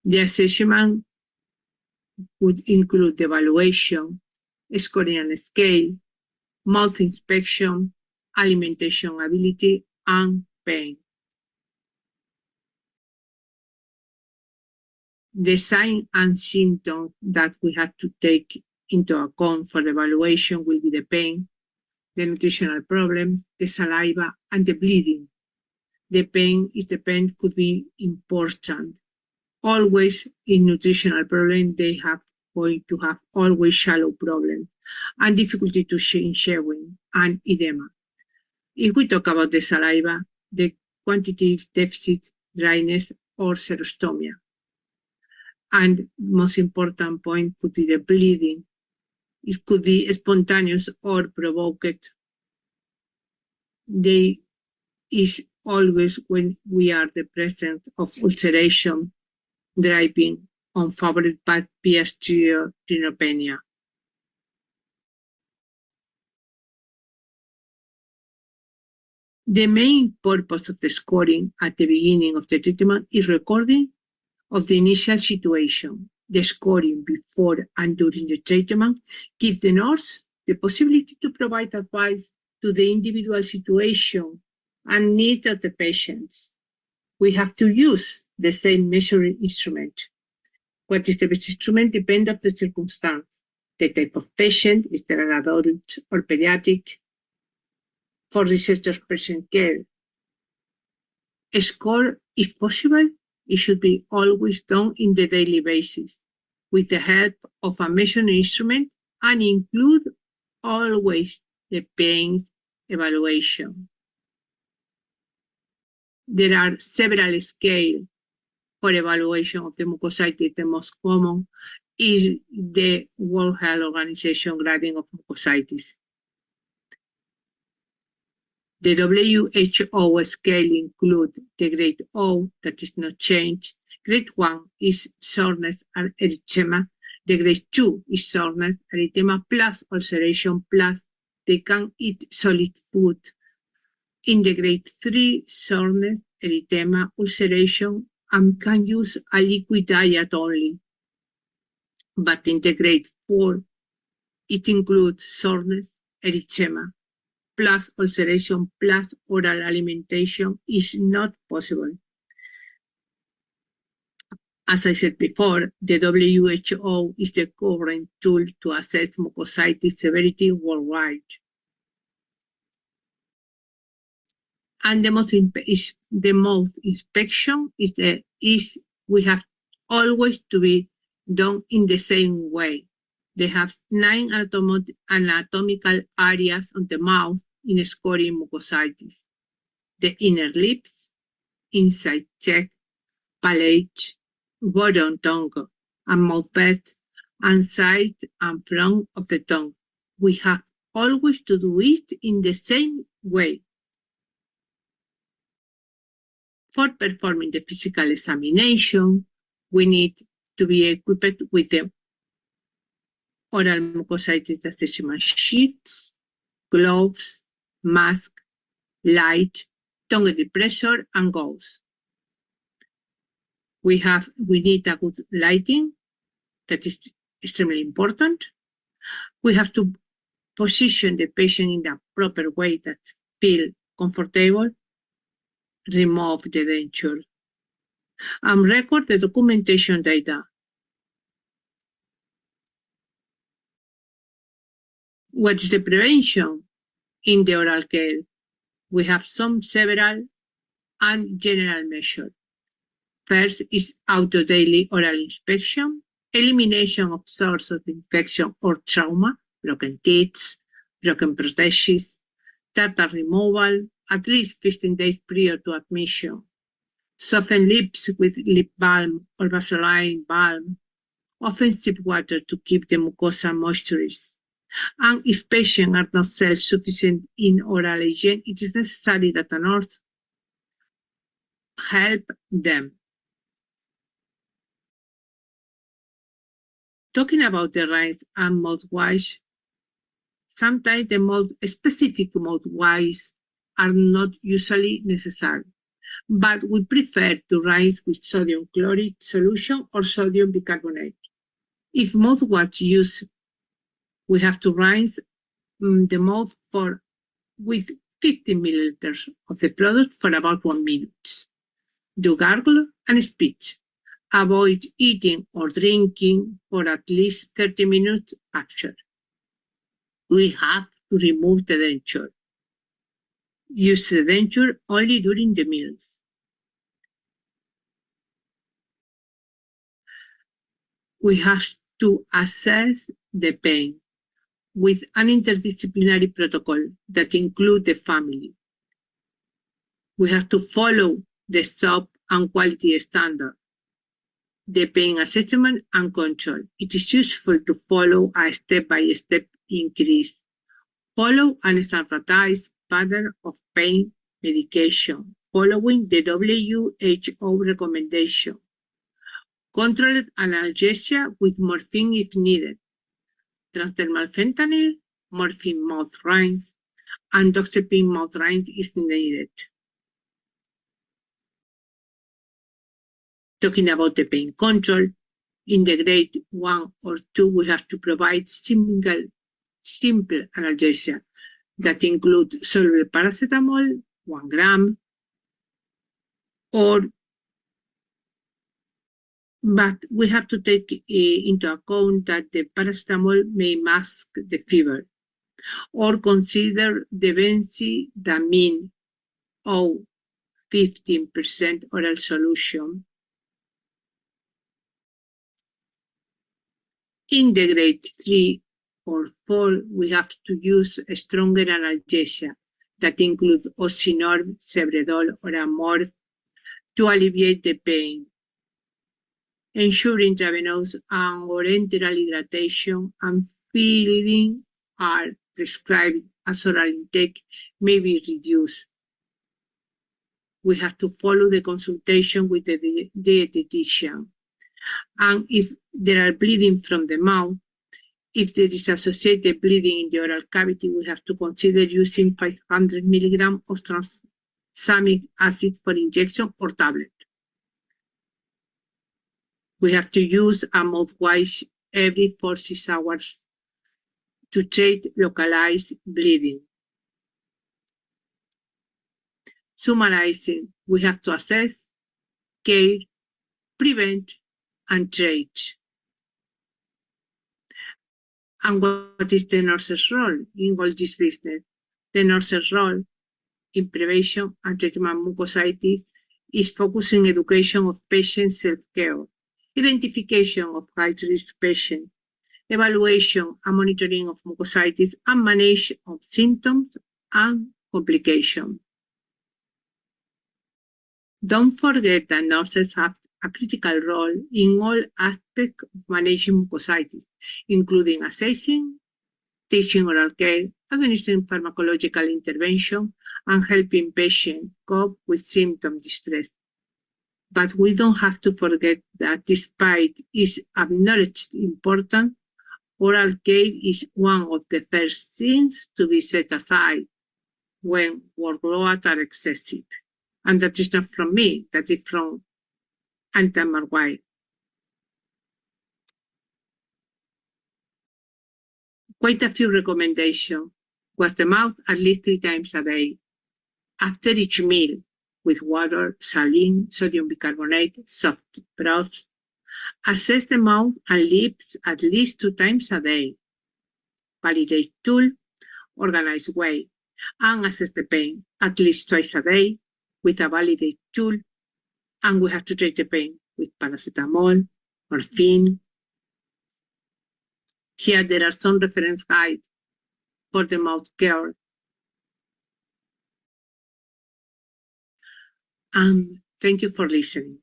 The assessment would include the evaluation, scoring and scale, mouth inspection, alimentation ability, and pain. The signs and symptoms that we have to take into account for the evaluation will be the pain, the nutritional problem, the saliva, and the bleeding. The pain could be important. Always in nutritional problem, they have going to have always shallow problems and difficulty to chewing and edema. If we talk about the saliva, the quantitative deficit, dryness, or xerostomia. And most important point could be the bleeding. It could be spontaneous or provoked. They is always when we are the presence of ulceration, driving on favored by pneumonia. The main purpose of the scoring at the beginning of the treatment is recording of the initial situation. The scoring before and during the treatment gives the nurse the possibility to provide advice to the individual situation and needs of the patients. We have to use the same measuring instrument. What is the best instrument depends on the circumstance. The type of patient, is there an adult or pediatric? For researchers patient care, a score, if possible, it should be always done in the daily basis with the help of a measuring instrument and include always the pain evaluation. There are several scales for evaluation of the mucositis. The most common is the World Health Organization grading of mucositis. The WHO scale includes the grade O, that is not changed. Grade 1 is soreness and erythema. The grade 2 is soreness, erythema plus ulceration plus they can eat solid food. In the grade 3, soreness, erythema, ulceration, and can use a liquid diet only. But in the grade 4, it includes soreness, erythema, plus ulceration plus oral alimentation is not possible. As I said before, the WHO is the current tool to assess mucositis severity worldwide. And the most inspection is we have always to be done in the same way. They have 9 anatomical areas on the mouth in scoring mucositis. The inner lips, inside cheek, palate, bottom tongue, and mouthpad, and side and front of the tongue. We have always to do it in the same way. For performing the physical examination, we need to be equipped with the oral mucositis assessment sheets, gloves, mask, light, tongue depressor, and gauze. We need a good lighting, that is extremely important. We have to position the patient in a proper way that feel comfortable, remove the denture, and record the documentation data. What is the prevention in the oral care? We have several and general measures. First is daily oral inspection, elimination of source of infection or trauma, broken teeth, broken prosthesis, tartar removal, at least 15 days prior to admission, soften lips with lip balm or Vaseline balm, offensive water to keep the mucosa moisturized. And if patients are not self-sufficient in oral hygiene, it is necessary that a nurse help them. Talking about the rinse and mouthwash, sometimes the specific mouthwash are not usually necessary, but we prefer to rinse with sodium chloride solution or sodium bicarbonate. If mouthwash use, we have to rinse the mouth with 15 milliliters of the product for about 1 minute. Do gargle and spit. Avoid eating or drinking for at least 30 minutes after. We have to remove the denture. Use the denture only during the meals. We have to assess the pain with an interdisciplinary protocol that includes the family. We have to follow the SOP and quality standard, the pain assessment and control. It is useful to follow a step-by-step increase. Follow an standardized pattern of pain medication, following the WHO recommendation. Controlled analgesia with morphine if needed. Transdermal fentanyl, morphine mouth rinse, and doxepin mouth rinse is needed. Talking about the pain control, in the grade 1 or 2, we have to provide simple analgesia that include soluble paracetamol, 1 gram, but we have to take into account that the paracetamol may mask the fever, or consider the benzidamine or 15% oral solution. In the grade 3 or 4, we have to use a stronger analgesia that includes oxynorm, Sebredol, or Amorph to alleviate the pain. Ensure intravenous and or enteral hydration and feeding are prescribed as oral intake may be reduced. We have to follow the consultation with the dietitian. And if there are bleeding from the mouth, if there is associated bleeding in the oral cavity, we have to consider using 500 milligrams of tranexamic acid for injection or tablet. We have to use a mouthwash every 4-6 hours to treat localized bleeding. Summarizing, we have to assess, care, prevent, and treat. And what is the nurse's role in all this business? The nurse's role in prevention and treatment of mucositis is focusing education of patient self-care, identification of high-risk patients, evaluation and monitoring of mucositis, and management of symptoms and complications. Don't forget that nurses have a critical role in all aspects of managing mucositis, including assessing, teaching oral care, administering pharmacological intervention, and helping patients cope with symptom distress. But we don't have to forget that despite its acknowledged importance, oral care is one of the first things to be set aside when workloads are excessive. And that is not from me, that is from Anita Marwai. Quite a few recommendations. Wash the mouth at least 3 times a day. After each meal, with water, saline, sodium bicarbonate, soft broths. Assess the mouth and lips at least 2 times a day. Validate tool, organized way, and assess the pain at least twice a day with a validate tool, and we have to treat the pain with paracetamol, morphine. Here there are some reference guides for the mouth care. And thank you for listening.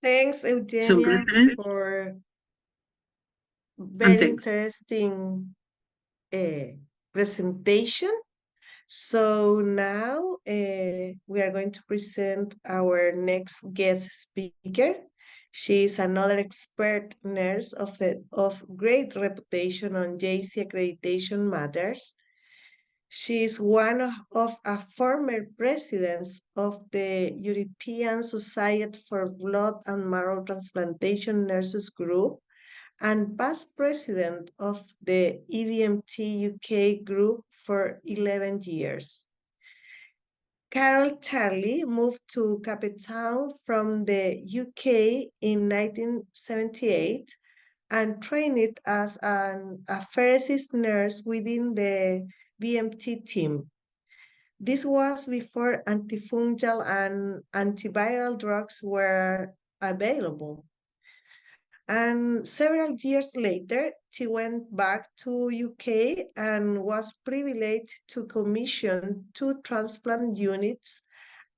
Thanks, Eugenia, for very interesting presentation. So now we are going to present our next guest speaker. She is another expert nurse of great reputation on JC accreditation matters. She is one of a former presidents of the European Society for Blood and Marrow Transplantation Nurses Group and past president of the EBMT UK group for 11 years. Carol Charlie moved to Cape Town from the UK in 1978 and trained as an apheresis nurse within the BMT team. This was before antifungal and antiviral drugs were available. And several years later, she went back to UK and was privileged to commission 2 transplant units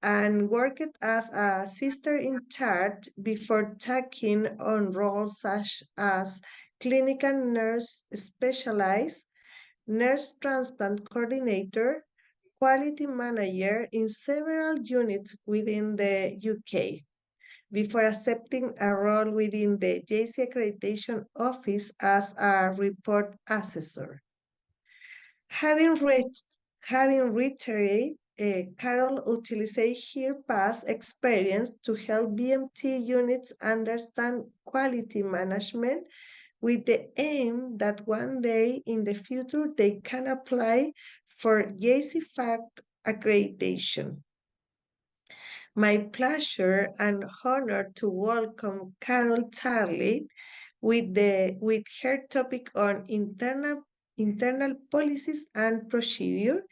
and worked as a sister in charge before taking on roles such as clinical nurse specialist, nurse transplant coordinator, quality manager in several units within the UK before accepting a role within the JC Accreditation Office as a report assessor. Having reiterated, Carol utilized her past experience to help BMT units understand quality management with the aim that one day in the future they can apply for JC FACT accreditation. My pleasure and honor to welcome Carol Charlie with her topic on internal policies and procedure.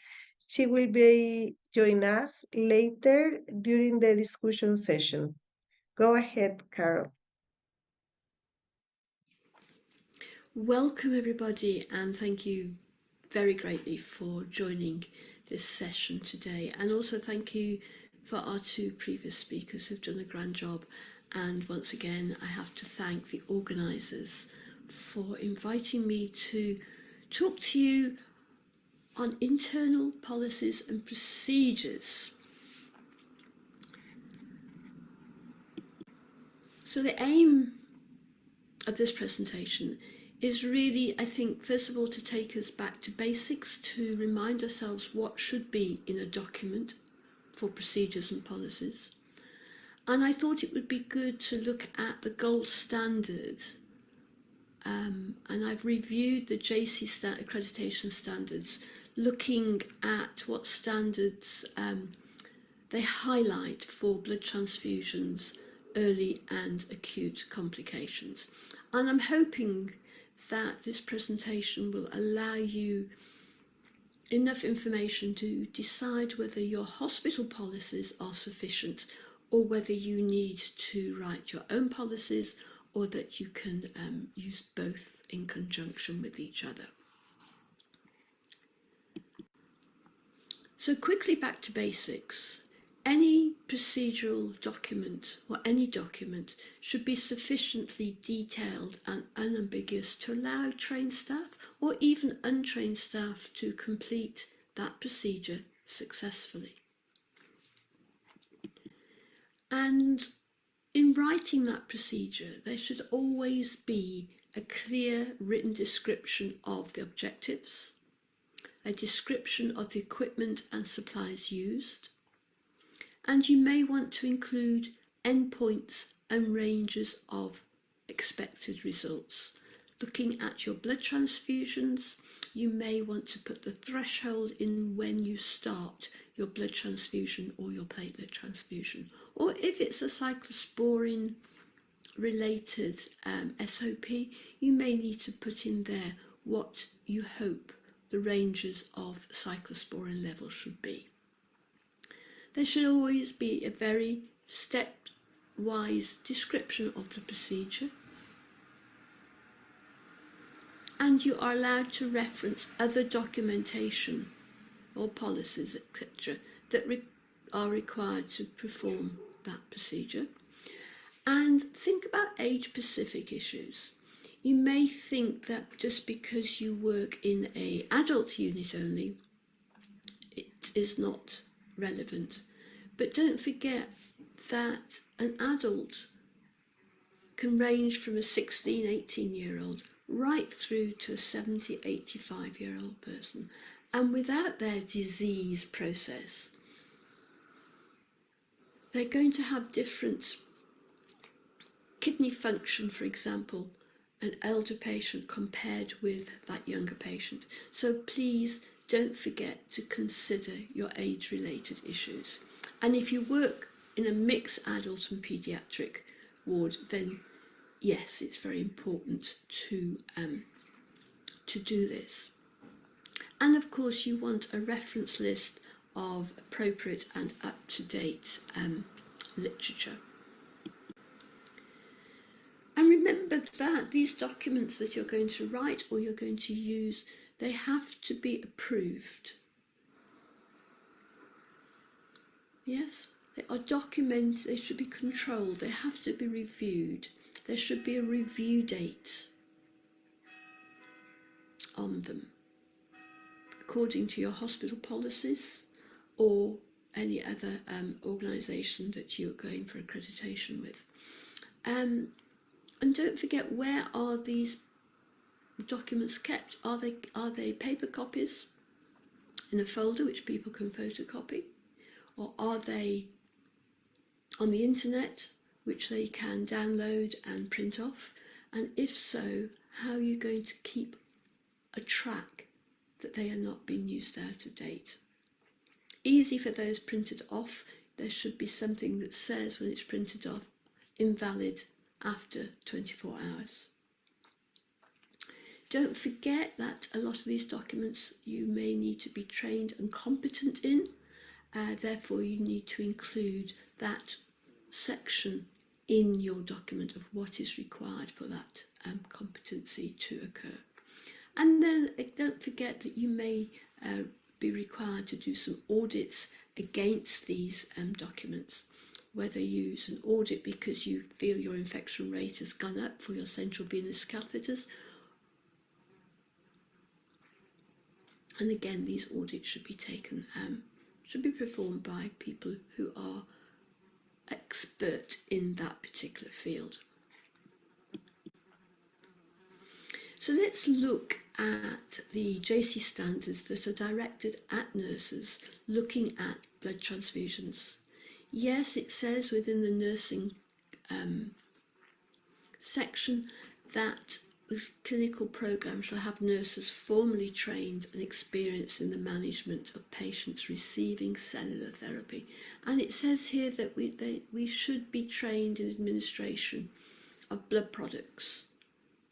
She will be join us later during the discussion session. Go ahead, Carol. Welcome everybody, and thank you very greatly for joining this session today, and also thank you for our 2 previous speakers who've done a grand job. And once again, I have to thank the organisers for inviting me to talk to you on internal policies and procedures. So the aim of this presentation is really, I think, first of all, to take us back to basics, to remind ourselves what should be in a document for procedures and policies. And I thought it would be good to look at the gold standard. And I've reviewed the JC accreditation standards, looking at what standards they highlight for blood transfusions, early and acute complications. And I'm hoping that this presentation will allow you enough information to decide whether your hospital policies are sufficient or whether you need to write your own policies, or that you can use both in conjunction with each other. So quickly back to basics. Any procedural document or any document should be sufficiently detailed and unambiguous to allow trained staff or even untrained staff to complete that procedure successfully. And in writing that procedure, there should always be a clear written description of the objectives, a description of the equipment and supplies used, and you may want to include endpoints and ranges of expected results. Looking at your blood transfusions, you may want to put the threshold in when you start your blood transfusion or your platelet transfusion. Or if it's a cyclosporin related SOP, you may need to put in there what you hope the ranges of cyclosporin levels should be. There should always be a very stepwise description of the procedure, and you are allowed to reference other documentation or policies, etc., that are required to perform that procedure. And think about age-specific issues. You may think that just because you work in an adult unit only, it is not relevant. But don't forget that an adult can range from a 16, 18-year-old right through to a 70, 85-year-old person. And without their disease process, they're going to have different kidney function, for example, an elder patient compared with that younger patient. So please don't forget to consider your age-related issues. And if you work in a mixed adult and paediatric ward, then yes, it's very important to do this. And of course, you want a reference list of appropriate and up-to-date literature. And remember that these documents that you're going to write or you're going to use, they have to be approved. Yes, they are documented, they should be controlled, they have to be reviewed. There should be a review date on them, according to your hospital policies or any other organisation that you're going for accreditation with. And don't forget, where are these documents kept? Are they paper copies in a folder which people can photocopy? Or are they on the internet which they can download and print off? And if so, how are you going to keep a track that they are not being used out of date? Easy for those printed off. There should be something that says when it's printed off, invalid after 24 hours. Don't forget that a lot of these documents you may need to be trained and competent in. Therefore, you need to include that section in your document of what is required for that competency to occur. And then don't forget that you may be required to do some audits against these documents, whether you use an audit because you feel your infection rate has gone up for your central venous catheters. And again, these audits should be performed by people who are expert in that particular field. So let's look at the JC standards that are directed at nurses looking at blood transfusions. Yes, it says within the nursing section that the clinical programme shall have nurses formally trained and experienced in the management of patients receiving cellular therapy. And it says here that we should be trained in administration of blood products,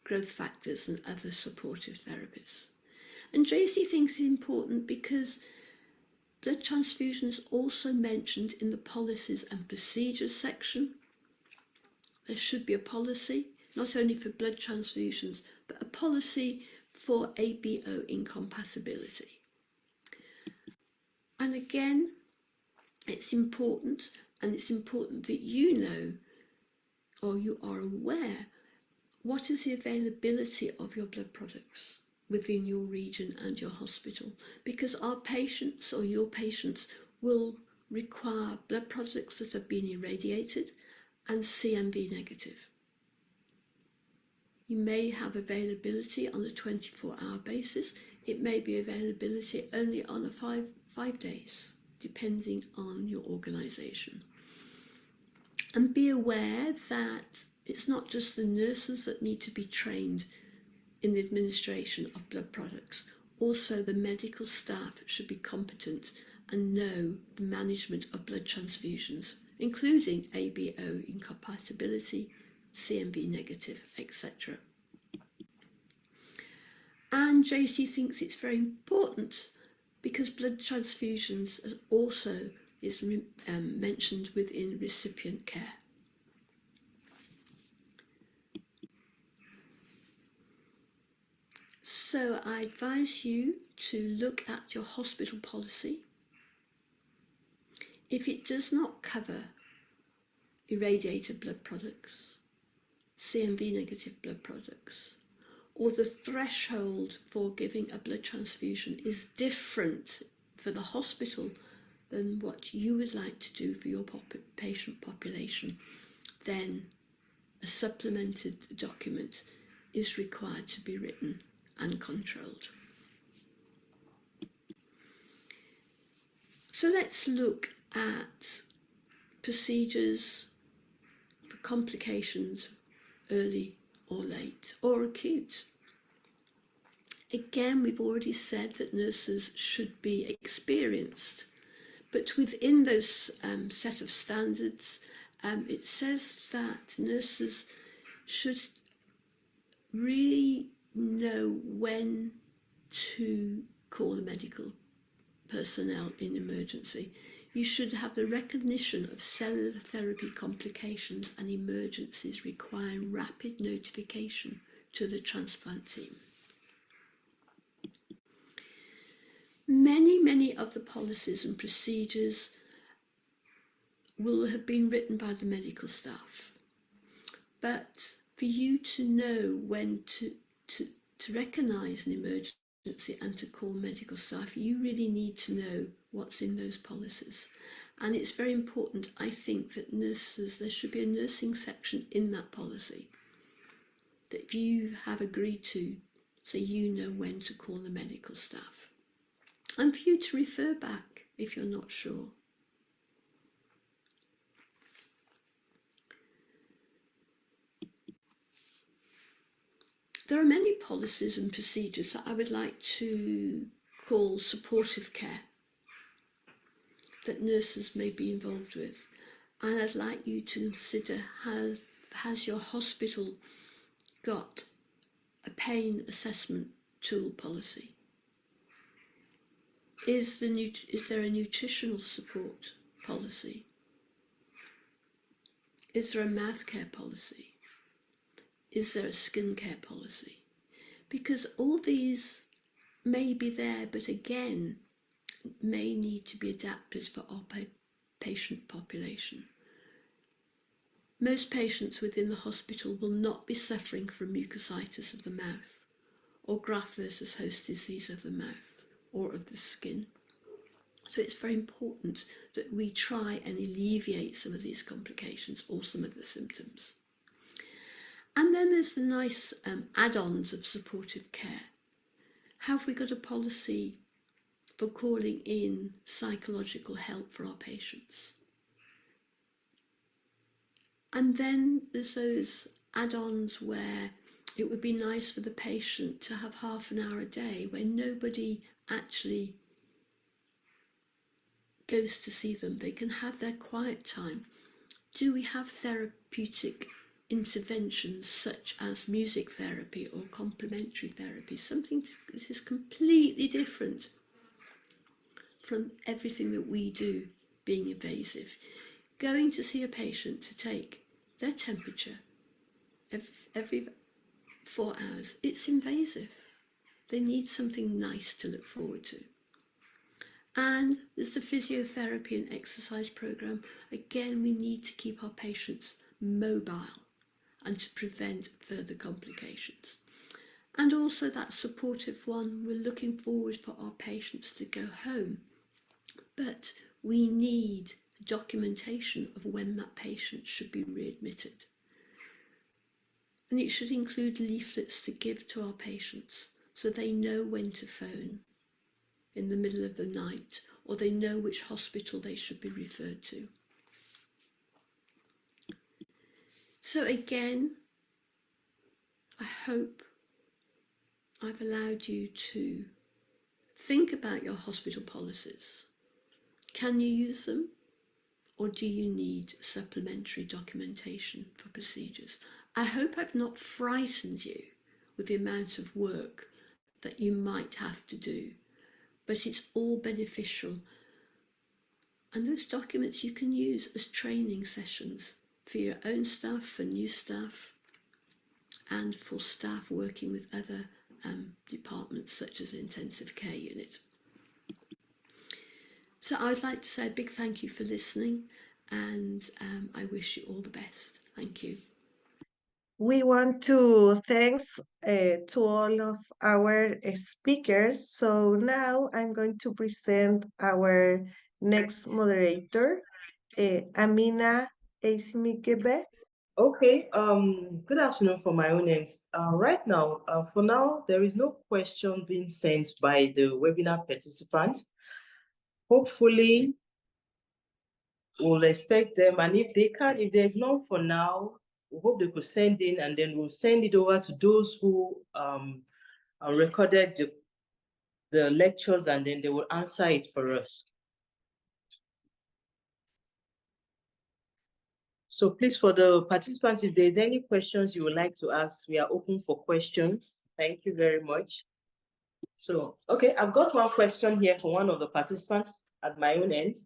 growth factors and other supportive therapies. And JC thinks it's important because blood transfusion is also mentioned in the policies and procedures section. There should be a policy, not only for blood transfusions, but a policy for ABO incompatibility. And again, it's important that you know, or you are aware, what is the availability of your blood products within your region and your hospital, because our patients or your patients will require blood products that have been irradiated and CMV negative. You may have availability on a 24-hour basis. It may be availability only on a five days, depending on your organisation. And be aware that it's not just the nurses that need to be trained in the administration of blood products. Also, the medical staff should be competent and know the management of blood transfusions, including ABO incompatibility, CMV negative, etc. And JC thinks it's very important because blood transfusions also is mentioned within recipient care. So I advise you to look at your hospital policy. If it does not cover irradiated blood products, CMV negative blood products, or the threshold for giving a blood transfusion is different for the hospital than what you would like to do for your patient population, then a supplemented document is required to be written and controlled. So let's look at procedures for complications, early or late or acute. Again, we've already said that nurses should be experienced, but within those set of standards, it says that nurses should really know when to call the medical personnel in emergency. You should have the recognition of cellular therapy complications and emergencies requiring rapid notification to the transplant team. Many of the policies and procedures will have been written by the medical staff, but for you to know when to recognise an emergency and to call medical staff, you really need to know what's in those policies. And it's very important, I think, that nurses, there should be a nursing section in that policy that you have agreed to, so you know when to call the medical staff. And for you to refer back if you're not sure. There are many policies and procedures that I would like to call supportive care that nurses may be involved with. And I'd like you to consider, has your hospital got a pain assessment tool policy? Is there a nutritional support policy? Is there a mouth care policy? Is there a skin care policy? Because all these may be there, but again, may need to be adapted for our patient population. Most patients within the hospital will not be suffering from mucositis of the mouth or graft versus host disease of the mouth or of the skin. So it's very important that we try and alleviate some of these complications or some of the symptoms. And then there's the nice add-ons of supportive care. Have we got a policy for calling in psychological help for our patients? And then there's those add-ons where it would be nice for the patient to have half an hour a day where nobody actually goes to see them. They can have their quiet time. Do we have therapeutic interventions such as music therapy or complementary therapy? Something that is completely different from everything that we do being invasive. Going to see a patient to take their temperature every 4 hours, it's invasive. They need something nice to look forward to. And there's the physiotherapy and exercise program. Again, we need to keep our patients mobile and to prevent further complications. And also that supportive one, we're looking forward for our patients to go home. But we need documentation of when that patient should be readmitted. And it should include leaflets to give to our patients so they know when to phone in the middle of the night, or they know which hospital they should be referred to. So again, I hope I've allowed you to think about your hospital policies. Can you use them, or do you need supplementary documentation for procedures? I hope I've not frightened you with the amount of work that you might have to do, but it's all beneficial. And those documents you can use as training sessions for your own staff, for new staff, and for staff working with other departments such as intensive care unit. So I'd like to say a big thank you for listening, and I wish you all the best. Thank you. We want to thanks to all of our speakers. So now I'm going to present our next moderator, Amina Eismikebe. Okay, good afternoon from my own end. Right now, for now, there is no question being sent by the webinar participants. hopefully we'll expect them, and if there's none for now, we hope they could send in, and then we'll send it over to those who recorded the lectures, and then they will answer it for us. So please, for the participants, if there's any questions you would like to ask, we are open for questions. Thank you very much. So, okay, I've got one question here for one of the participants at my own end.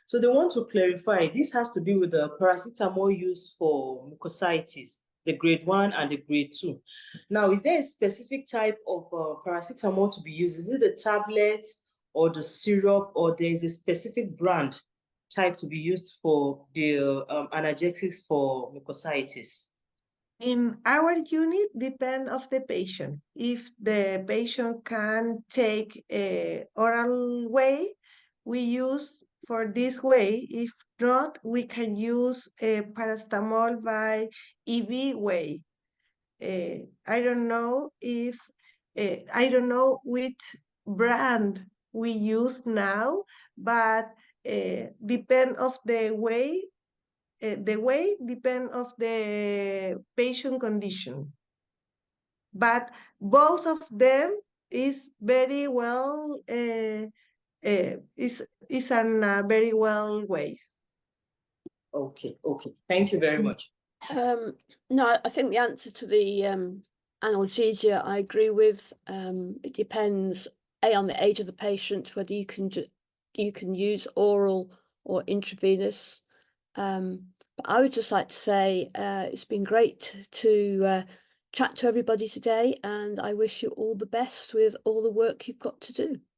So they want to clarify, this has to be with the paracetamol used for mucositis, the grade 1 and the grade 2. Now, is there a specific type of paracetamol to be used? Is it the tablet or the syrup, or there is a specific brand type to be used for the analgesics for mucositis? In our unit, depend of the patient. If the patient can take a oral way, we use for this way. If not, we can use a paracetamol by IV way. I don't know if I don't know which brand we use now, but depend of the way depend of the patient condition. But both of them is very well is on very well ways. Okay, thank you very much. No, I think the answer to the analgesia I agree with. It depends on the age of the patient, whether you can use oral or intravenous. But I would just like to say it's been great to chat to everybody today, and I wish you all the best with all the work you've got to do.